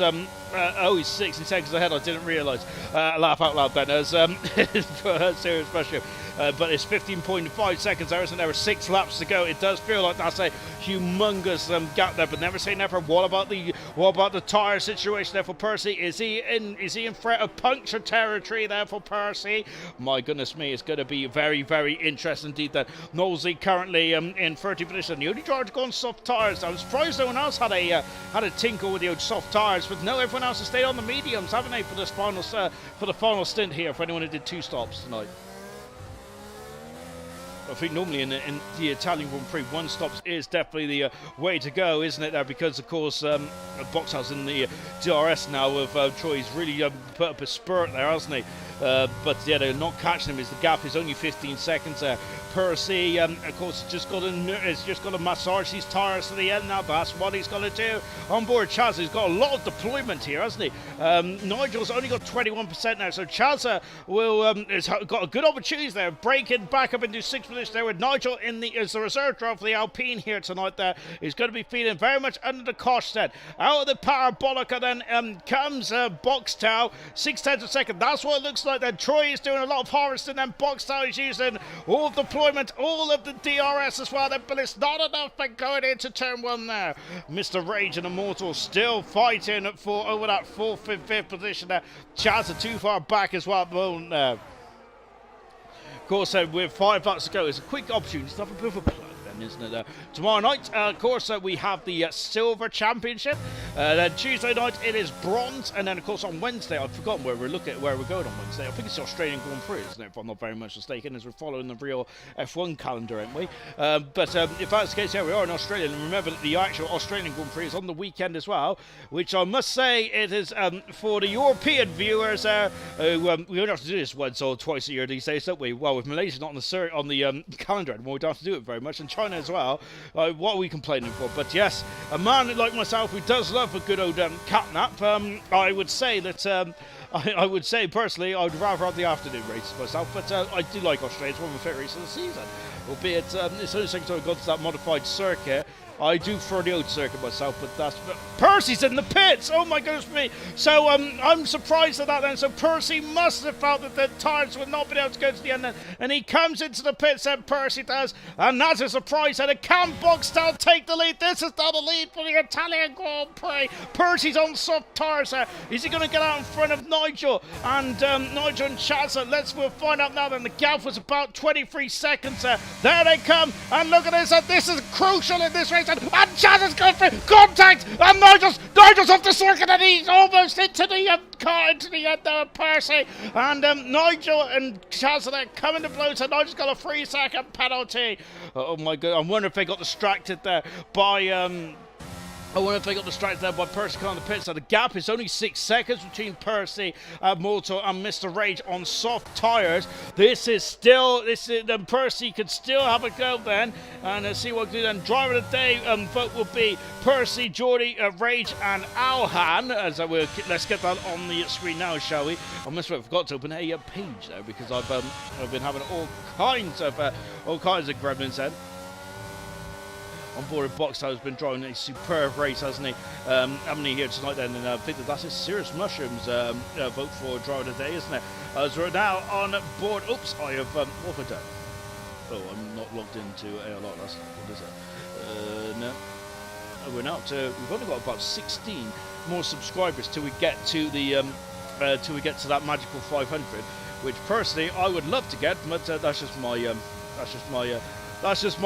Speaker 3: he's 60 seconds ahead. I didn't realise. Laugh out loud then as for Sirius Rush. But it's 15.5 seconds there, isn't there? 6 laps to go. It does feel like that's a humongous gap there, but never say never. What about the tyre situation there for Percy? Is he in threat of puncture territory there for Percy? My goodness me, it's going to be very, very interesting indeed. That Knowlesy currently in 30th position. The only driver to go on soft tyres. I was surprised no one else had a tinkle with the old soft tyres, but no, everyone else has stayed on the mediums, haven't they, for this final for the final stint here? For anyone who did 2 stops tonight. I think normally in the Italian Grand Prix, 1 stops is definitely the way to go, isn't it? There, because of course Boxtel's in the DRS now. Of Troy's really put up a spurt there, hasn't he? But yeah, they're not catching him. As the gap is only 15 seconds there. Percy, of course, has just got to massage these tyres to the end now. That's what he's got to do. On board Chaz, he's got a lot of deployment here, hasn't he? Nigel's only got 21% now, so Chaz has got a good opportunity there, breaking back up into 6th position there with Nigel as the reserve driver for the Alpine here tonight. There, he's going to be feeling very much under the cosh then. Out of the parabolica then comes Boxtel, 6/10 of a second. That's what it looks like then. Troy is doing a lot of harvesting, and Boxtel is using all of the deployment, all of the DRS as well then, but it's not enough for going into turn 1 there. Mr. Rage and Immortal still fighting for over that 4th and 5th position there. Chaz are too far back as well at the moment there. Of course, with 5 laps to go, it's a quick opportunity to have a bit of a plug then, isn't it? Tomorrow night, of course, we have the Silver Championship. Then Tuesday night, it is Bronze. And then, of course, on Wednesday, I've forgotten where we're going on Wednesday. I think it's the Australian Grand Prix, isn't it? If I'm not very much mistaken, as we're following the real F1 calendar, aren't we? But if that's the case, yeah, we are in Australia. And remember that the actual Australian Grand Prix is on the weekend as well, which I must say it is for the European viewers who we don't have to do this once or twice a year these days, don't we? Well, with Malaysia not on the calendar anymore, we don't have to do it very much. And China as well. What are we complaining for? But yes, a man like myself who does love a good old catnap, I would say that I would say personally I'd rather have the afternoon races myself, but I do like Australia. It's one of my favourite races of the season, albeit it's only the second time I've gone to that modified circuit. I do prefer the old circuit myself, but Percy's in the pits! Oh my goodness me! So I'm surprised at that then. So Percy must have felt that the tyres would not be able to go to the end then. And he comes into the pits, and Percy does. And that's a surprise. And can Boxtel take the lead? This is not a lead for the Italian Grand Prix. Percy's on soft tyres there. Is he going to get out in front of Nigel? And Nigel and Chaz, we'll find out now then. The gap was about 23 seconds there. There they come. And look at this. This is crucial in this race. And Chaz has gone for contact, and Nigel's off the circuit, and he's almost into the car, into the end there of Percy. And Nigel and Chaz are coming to blows, and Nigel's got a 3-second penalty. Oh my god, I wonder if they got distracted there by I wonder if they got distracted there by Percy on the pit. So the gap is only 6 seconds between Percy, Mortal, and Mr. Rage on soft tyres. Then Percy could still have a go then, and let's see what we do then. Driver of the day vote will be Percy, Geordie, Rage, and Alhan. Let's get that on the screen now, shall we? I must have forgot to open a page there because I've been having all kinds of gremlins then. On board of Boxtel has been driving a superb race, hasn't he? Haven't he here tonight then? And I think that's his Serious Mushrooms vote for driver of the day, isn't it? As we're now on board. Oops, I have what have I done? Oh, I'm not logged into ALR. That's what is it? No. We're now we've only got about 16 more subscribers till we get to the that magical 500, which personally I would love to get, but that's just my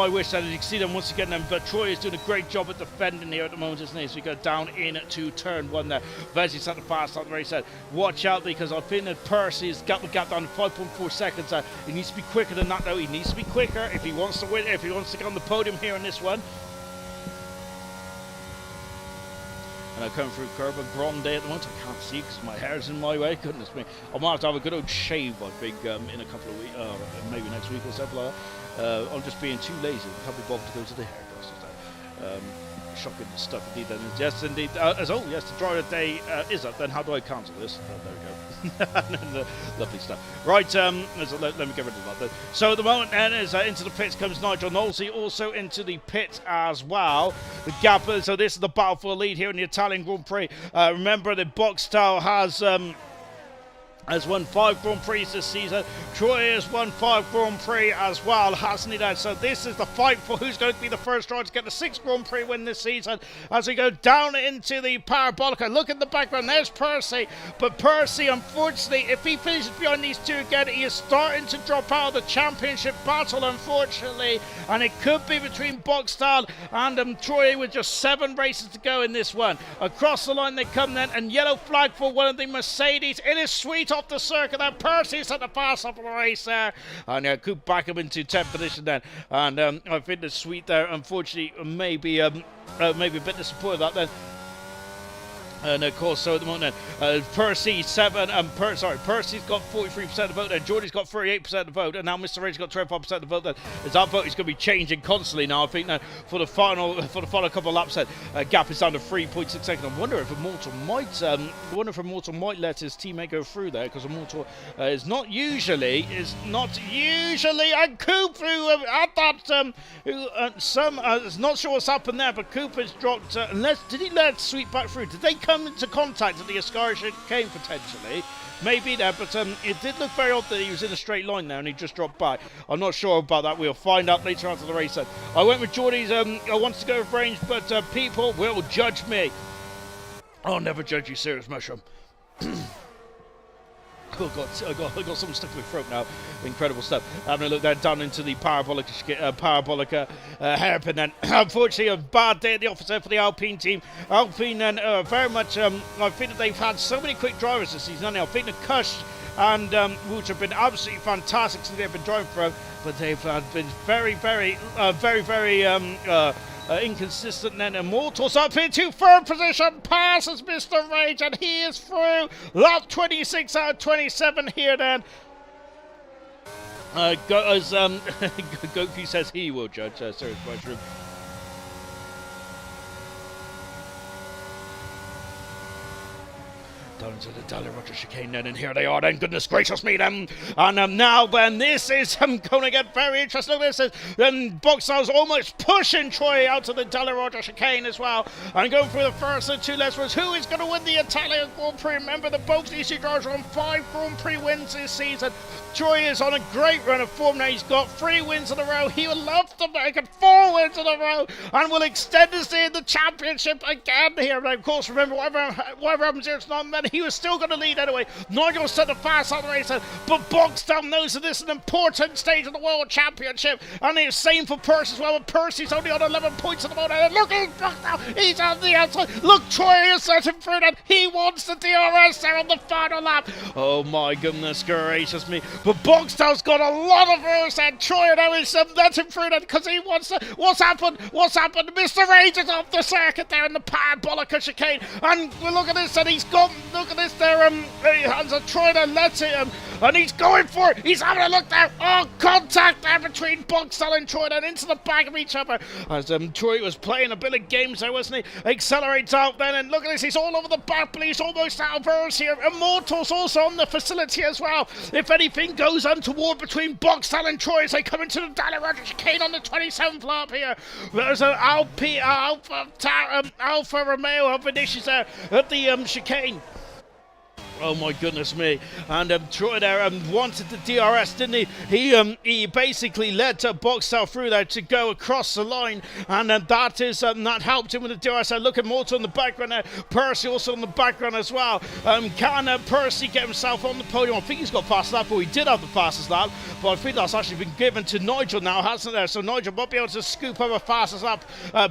Speaker 3: wish. And you can see them once again. But Troy is doing a great job at defending here at the moment, isn't he? So we go down into turn 1 there. Vesi's at the fast start. He said, watch out, because I think that Percy's got the gap down to 5.4 seconds. He needs to be quicker than that, though. He needs to be quicker if he wants to win, if he wants to get on the podium here in this one. And I'm coming through Curb and Grande at the moment. I can't see because my hair's in my way. Goodness me. I might have to have a good old shave, I think, in a couple of weeks, maybe next week or something like that. I'm just being too lazy. Can't be bothered to go to the hairdresser. Shocking stuff indeed. Then yes, indeed. Yes, the driver of the day is up. Then how do I cancel this? There we go. Lovely stuff. Right, let me get rid of that then. So at the moment then, as into the pits comes Nigel Knowlesy, also into the pit as well. The gap. So this is the battle for the lead here in the Italian Grand Prix. Remember that Boxtel has won 5 Grand Prix this season. Troy has won 5 Grand Prix as well, hasn't he then? So this is the fight for who's going to be the first driver to get the 6th Grand Prix win this season as we go down into the Parabolica. Look at the background, there's Percy. But Percy, unfortunately, if he finishes behind these two again, he is starting to drop out of the championship battle, unfortunately. And it could be between Boxtel and Troy with just 7 races to go in this one. Across the line they come then, and yellow flag for one of the Mercedes. It is sweet off the circuit. Then Percy's at the fast up of the race there, and Coop back up into 10th position then. And I think the sweet there, unfortunately, maybe a bit disappointed that then. And of course, so at the moment then, Percy's got 43% of the vote, and Geordie's got 38% of the vote, and now Mr. Ray's got 25% of the vote. Then as that vote is going to be changing constantly now. I think that for the final couple of laps, then gap is down to 3.6 seconds. I wonder if Immortal might let his teammate go through there, because Immortal is not usually, and Coop who at that is not sure what's happened there, but Coop has dropped. Did he let Sweet back through? Did they come into contact at the ALR chicane potentially? Maybe there, but it did look very odd that he was in a straight line there and he just dropped back. I'm not sure about that. We'll find out later after the race then. I went with Geordie's. I wanted to go with range, but people will judge me. I'll never judge you, Serious Mushroom. Oh God, I got something stuck in my throat now. Incredible stuff. Having a look there down into the Parabolica hairpin then. Unfortunately, a bad day at the office there for the Alpine team. Alpine then very much, I think that they've had so many quick drivers this season. I think the Kush and Wooch have been absolutely fantastic since they've been driving for them, but they've been very inconsistent. Then Immortals up into 3rd position, passes Mr. Rage, and he is through. Lap 26 out of 27 here then. Goku says he will judge Serious Mushroom. Down into the Dallarota chicane then, and here they are then, goodness gracious me then. And now then, this is going to get very interesting. This is then Boxtel's almost pushing Troy out to the Dallarota chicane as well, and going through the first and 2 left ones. Who is going to win the Italian Grand Prix? Remember, the both these two drivers are on 5 Grand Prix wins this season. Troy is on a great run of form now. He's got 3 wins in a row. He would love to make it 4 wins in a row, and will extend his lead in the championship again here. And of course, remember, whatever happens here, it's not many he was still going to lead anyway. Nigel set the fast on the race, but Boxtel knows that this is an important stage of the World Championship, and it's same for Percy as well, but Percy's only on 11 points at the moment, and look at Boxtel, he's on the outside. Look, Troy is setting through that. He wants the DRS there on the final lap. Oh my goodness gracious me. But Boxtel's got a lot of rules, and Troy now is letting through that because he wants to. What's happened? Mr. Rage is off the circuit there in the parabolic chicane, and look at this, and he's got, look at this there, as Troy then lets it, and he's going for it. He's having a look there. Oh, contact there between Boxtel and Troy, and into the back of each other. As Troy was playing a bit of games there, wasn't he? Accelerates out then, and look at this, he's all over the back, but he's almost out of verse here. Immortal's also on the facility as well. If anything goes untoward between Boxtel and Troy as they come into the Daniel Rogers chicane on the 27th lap here. There's an Alfa Romeo of Vinicius there at the chicane. Oh my goodness me. And Troy there wanted the DRS, didn't he? He basically led Boxtel through there to go across the line, and that helped him with the DRS. Look at Morton in the background there. Percy also in the background as well. Can Percy get himself on the podium? I think he's got fast lap, or he did have the fastest lap, but I think that's actually been given to Nigel now, hasn't there? So Nigel might be able to scoop up a fastest lap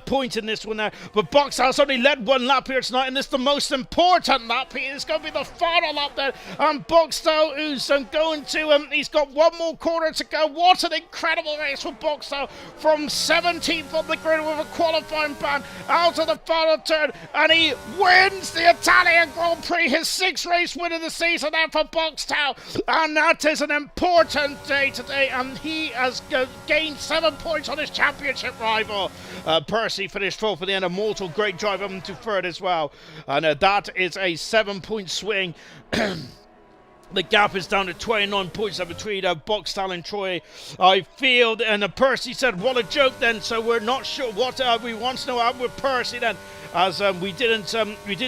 Speaker 3: point in this one there. But Boxtel's only led one lap here tonight, and this is the most important lap. It's going to be the final up there, and Boxtel, who's going to, he's got one more corner to go. What an incredible race for Boxtel, from 17th on the grid with a qualifying ban out of the final turn, and he wins the Italian Grand Prix, his 6th race win of the season there for Boxtel, and that is an important day today, and he has gained 7 points on his championship rival. Percy finished 4th for the end. Immortal, great drive up into 3rd as well, and that is a 7-point swing. The gap is down to 29 points between Boxtel and Troy. I feel, and Percy said, what a joke then, so we're not sure what we want to know happened with Percy then, as we didn't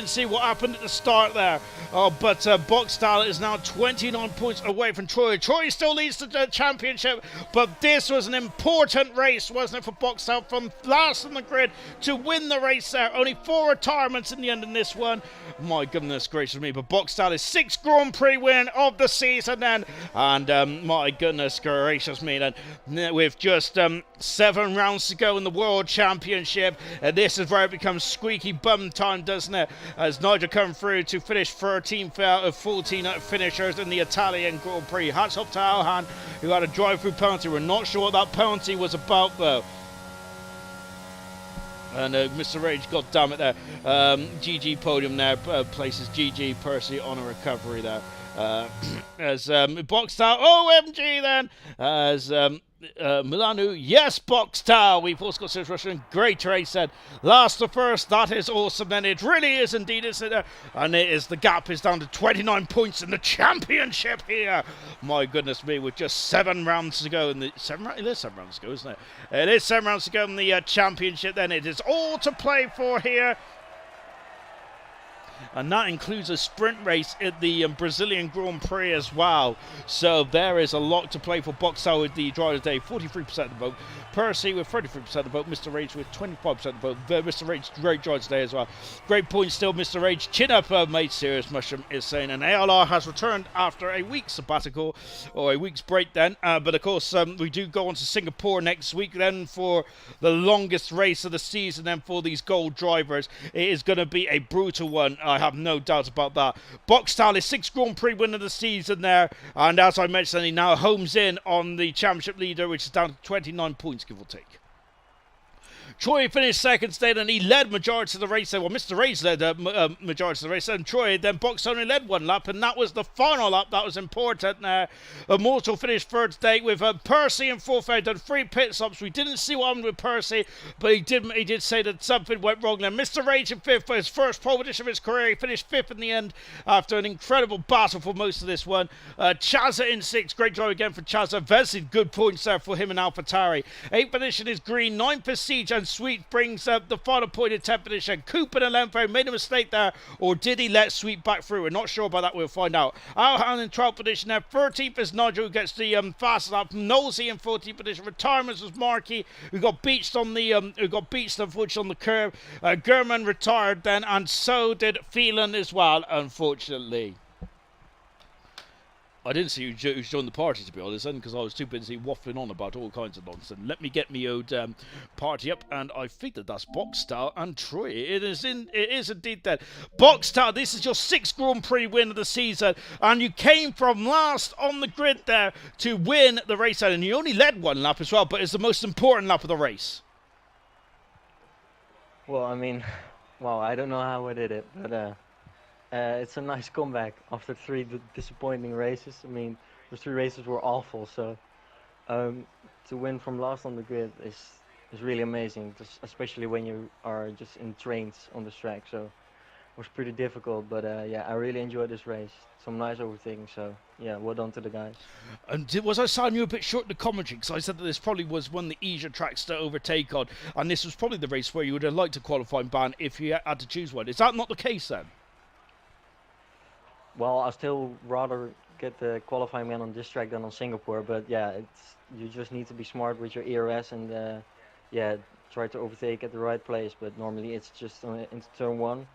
Speaker 3: see what happened at the start there. But Boxtel is now 29 points away from Troy. Troy still leads the championship, but this was an important race, wasn't it, for Boxtel, from last on the grid to win the race there. Only 4 retirements in the end in this one. My goodness gracious me, but Boxtel is 6th Grand Prix win of the season then, and my goodness gracious me then, with just 7 rounds to go in the World Championship, and this is where it becomes squeaky bum time, doesn't it, as Nigel come through to finish 13th out of 14 finishers in the Italian Grand Prix. Hats off to Alhan, who had a drive-through penalty. We're not sure what that penalty was about though. And Mr. Rage, god damn it there. GG podium there, places GG Percy on a recovery there. As Boxtel, OMG then, as Milanu, yes, Boxtel. We've also got Sirius Russian, great race then. Last to first, that is awesome then. It really is indeed, isn't it? And it is, the gap is down to 29 points in the championship here. My goodness me, with just 7 rounds to go in the, it is 7 rounds to go, isn't it? It is 7 rounds to go in the championship then. It is all to play for here. And that includes a sprint race at the Brazilian Grand Prix as well. So there is a lot to play for Boxtel with the driver today. 43% of the vote. Percy with 33% of the vote. Mr. Rage with 25% of the vote. Mr. Rage, great drive today as well. Great point still, Mr. Rage. Chin up, mate. Serious Mushroom is saying. And ALR has returned after a week's sabbatical, or a week's break then. But of course, we do go on to Singapore next week then for the longest race of the season then for these gold drivers. It is going to be a brutal one. I have no doubt about that. Boxtel is 6th Grand Prix winner of the season there, and as I mentioned, he now homes in on the championship leader, which is down to 29 points, give or take. Troy finished 2nd today, and he led majority of the race. Well, Mr. Ray's led majority of the race, and Troy, then Boxtel only led 1 lap, and that was the final lap. That was important. Immortal finished 3rd today with Percy in 4th. Done 3 pit stops. We didn't see what happened with Percy, but he did say that something went wrong there. Mr. Rage in 5th for his first pole position of his career. He finished 5th in the end after an incredible battle for most of this one. Chazza in 6th. Great drive again for Chazza. Vesey, good points there for him and AlphaTauri. 8th position is Green. 9th is Siege. and Sweet brings up the final point in 10th position. Cooper and Lempo made a mistake there, or did he let Sweet back through? We're not sure about that, we'll find out. Alhan in 12th position there. 13th is Nigel, who gets the fastest lap. Nosey in 14th position. Retirements was Marky, who got beached on the unfortunately on the curb. Gurman retired then, and so did Phelan as well, unfortunately. I didn't see who joined the party, to be honest, because I was too busy waffling on about all kinds of nonsense. Let me get me old party up, and I think that's Boxstar and Troy. It is indeed that. Boxstar, this is your 6th Grand Prix win of the season, and you came from last on the grid there to win the race, and you only led one lap as well, but it's the most important lap of the race.
Speaker 4: Well, I mean, well, I don't know how I did it, but it's a nice comeback after 3 disappointing races. I mean, those 3 races were awful, so to win from last on the grid is really amazing, especially when you are just in trains on this track. So it was pretty difficult, but yeah, I really enjoyed this race. Some nice overtaking, so yeah, well done to the guys.
Speaker 3: And was I sounding you a bit short in the commentary? Because I said that this probably was one of the easier tracks to overtake on, and this was probably the race where you would have liked a qualifying ban if you had to choose one. Is that not the case then?
Speaker 4: Well, I still rather get the qualifying ban on this track than on Singapore, but yeah, you just need to be smart with your ERS and yeah, try to overtake at the right place. But normally it's just into turn 1,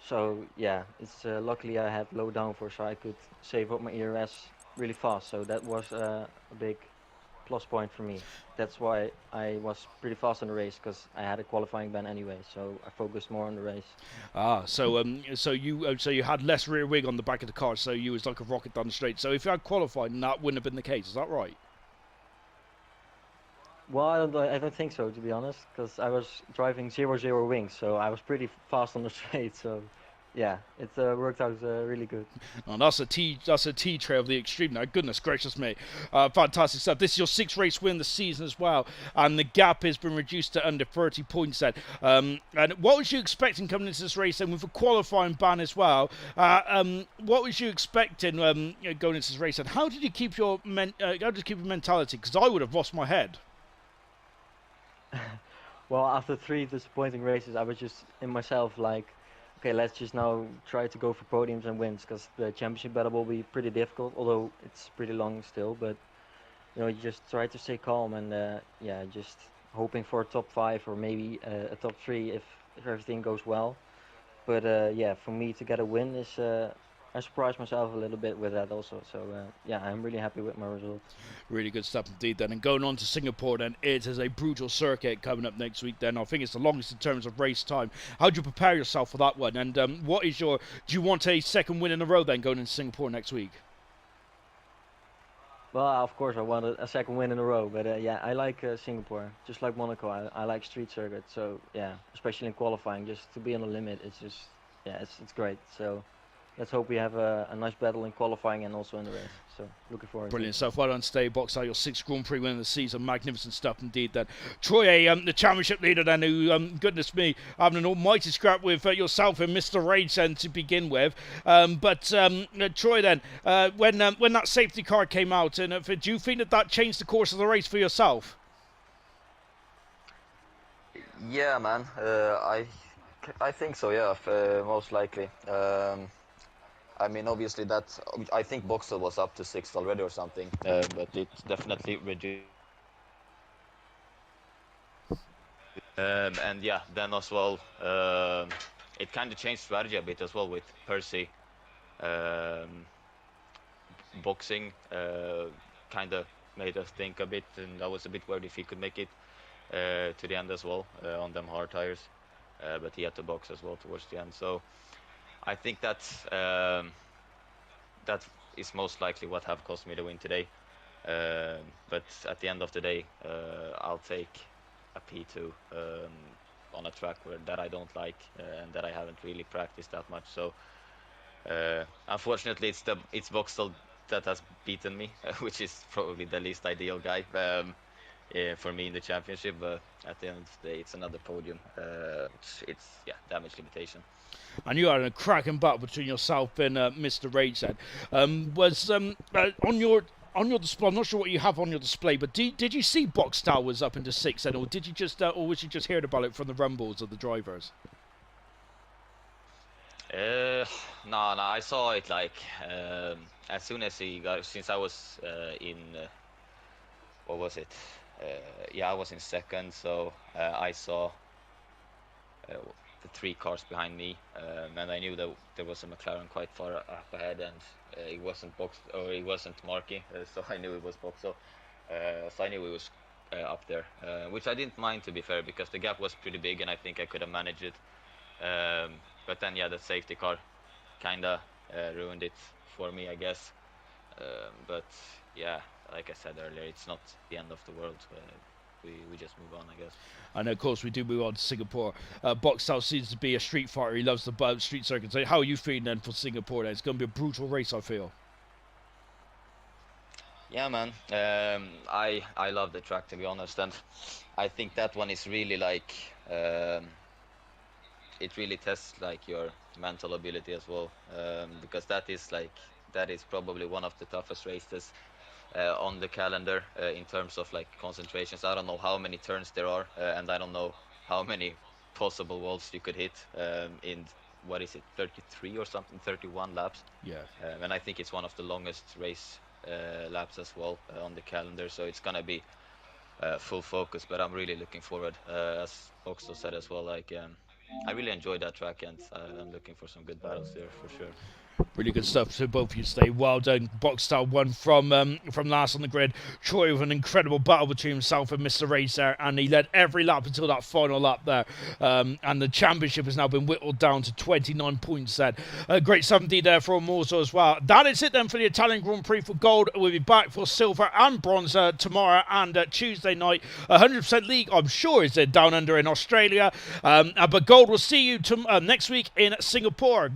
Speaker 4: so yeah, it's luckily I had low downforce, so I could save up my ERS really fast. So that was a big plus point for me. That's why I was pretty fast in the race, because I had a qualifying ban anyway, so I focused more on the race.
Speaker 3: So you had less rear wing on the back of the car, so you was like a rocket down the straight. So if you had qualified, that wouldn't have been the case. Is that right?
Speaker 4: Well, I don't think so, to be honest, because I was driving 0-0 wings, so I was pretty fast on the straight. So yeah, it worked out really good.
Speaker 3: And that's a T trail of the extreme now. Goodness gracious me. Fantastic stuff. This is your 6th race win of the season as well, and the gap has been reduced to under 30 points then. And what was you expecting coming into this race then with a qualifying ban as well? What was you expecting going into this race, and how did you keep your mentality? Because I would have lost my head.
Speaker 4: Well, after 3 disappointing races, I was just in myself like, okay, let's just now try to go for podiums and wins, because the championship battle will be pretty difficult, although it's pretty long still. But you know, you just try to stay calm and yeah, just hoping for a top 5 or maybe a top 3 if everything goes well. But yeah, for me to get a win is I surprised myself a little bit with that also. So yeah, I'm really happy with my result.
Speaker 3: Really good stuff indeed then. And going on to Singapore then, it is a brutal circuit coming up next week then. I think it's the longest in terms of race time. How do you prepare yourself for that one? And what is do you want a 2nd win in a row then going into Singapore next week?
Speaker 4: Well, of course I want a 2nd win in a row, but yeah, I like Singapore, just like Monaco. I like street circuit, so yeah, especially in qualifying, just to be on the limit, it's just, yeah, it's great. So let's hope we have a nice battle in qualifying and also in the race. So looking forward.
Speaker 3: Brilliant stuff. Well done, stay Boxstar. Your 6th Grand Prix win of the season. Magnificent stuff indeed. Then Troy, the championship leader, then who, goodness me, having an almighty scrap with yourself and Mr. Rage then to begin with. But Troy, then when that safety car came out, and do you think that changed the course of the race for yourself?
Speaker 5: Yeah, man. I think so. Yeah, most likely. I mean, obviously I think Boxer was up to 6th already or something, but it definitely reduced. And yeah, then as well, it kind of changed strategy a bit as well with Percy. Boxing kind of made us think a bit, and I was a bit worried if he could make it to the end as well on them hard tires, but he had to box as well towards the end. So I think that is most likely what have cost me the win today. But at the end of the day, I'll take a P2 on a track that I don't like and that I haven't really practiced that much. So unfortunately, it's Vauxhall that has beaten me, which is probably the least ideal guy for me in the championship. But at the end of the day, it's another podium. It's yeah, damage limitation.
Speaker 3: And you had a cracking battle between yourself and Mr. Rage then. on your display, I'm not sure what you have on your display, but did you see Boxstar was up into 6 then, or did you just, or was you just hearing about it from the rumbles of the drivers?
Speaker 5: No, I saw it like as soon as he got, since I was in what was it? Yeah, I was in second, so I saw the 3 cars behind me, and I knew that there was a McLaren quite far up ahead, and it wasn't boxed, or it wasn't Marky, so I knew it was boxed. So I knew it was up there, which I didn't mind, to be fair, because the gap was pretty big, and I think I could have managed it. But then, yeah, the safety car kinda ruined it for me, I guess. But yeah, like I said earlier, it's not the end of the world. We just move on, I guess.
Speaker 3: And of course, we do move on to Singapore. Boxstar seems to be a street fighter. He loves the street circuit. So how are you feeling then for Singapore? Then? It's going to be a brutal race, I feel.
Speaker 5: Yeah, man. I love the track, to be honest, and I think that one is really like it really tests like your mental ability as well, because that is probably one of the toughest races on the calendar in terms of like concentrations. I don't know how many turns there are, and I don't know how many possible walls you could hit in, what is it, 33 or something, 31 laps.
Speaker 3: Yeah.
Speaker 5: And I think it's one of the longest race laps as well on the calendar, so it's gonna be full focus. But I'm really looking forward, as Oxo said as well, like I really enjoyed that track, and I'm looking for some good battles there for sure.
Speaker 3: Really good stuff. So both of you stay well done. Boxstar won from last on the grid. Troy with an incredible battle between himself and Mr. Race there, and he led every lap until that final lap there. And the championship has now been whittled down to 29 points then. Great 70 there for Morzo as well. That is it then for the Italian Grand Prix for gold. We'll be back for silver and bronze tomorrow and Tuesday night. 100% League, I'm sure, is down under in Australia. But gold will see you next week in Singapore.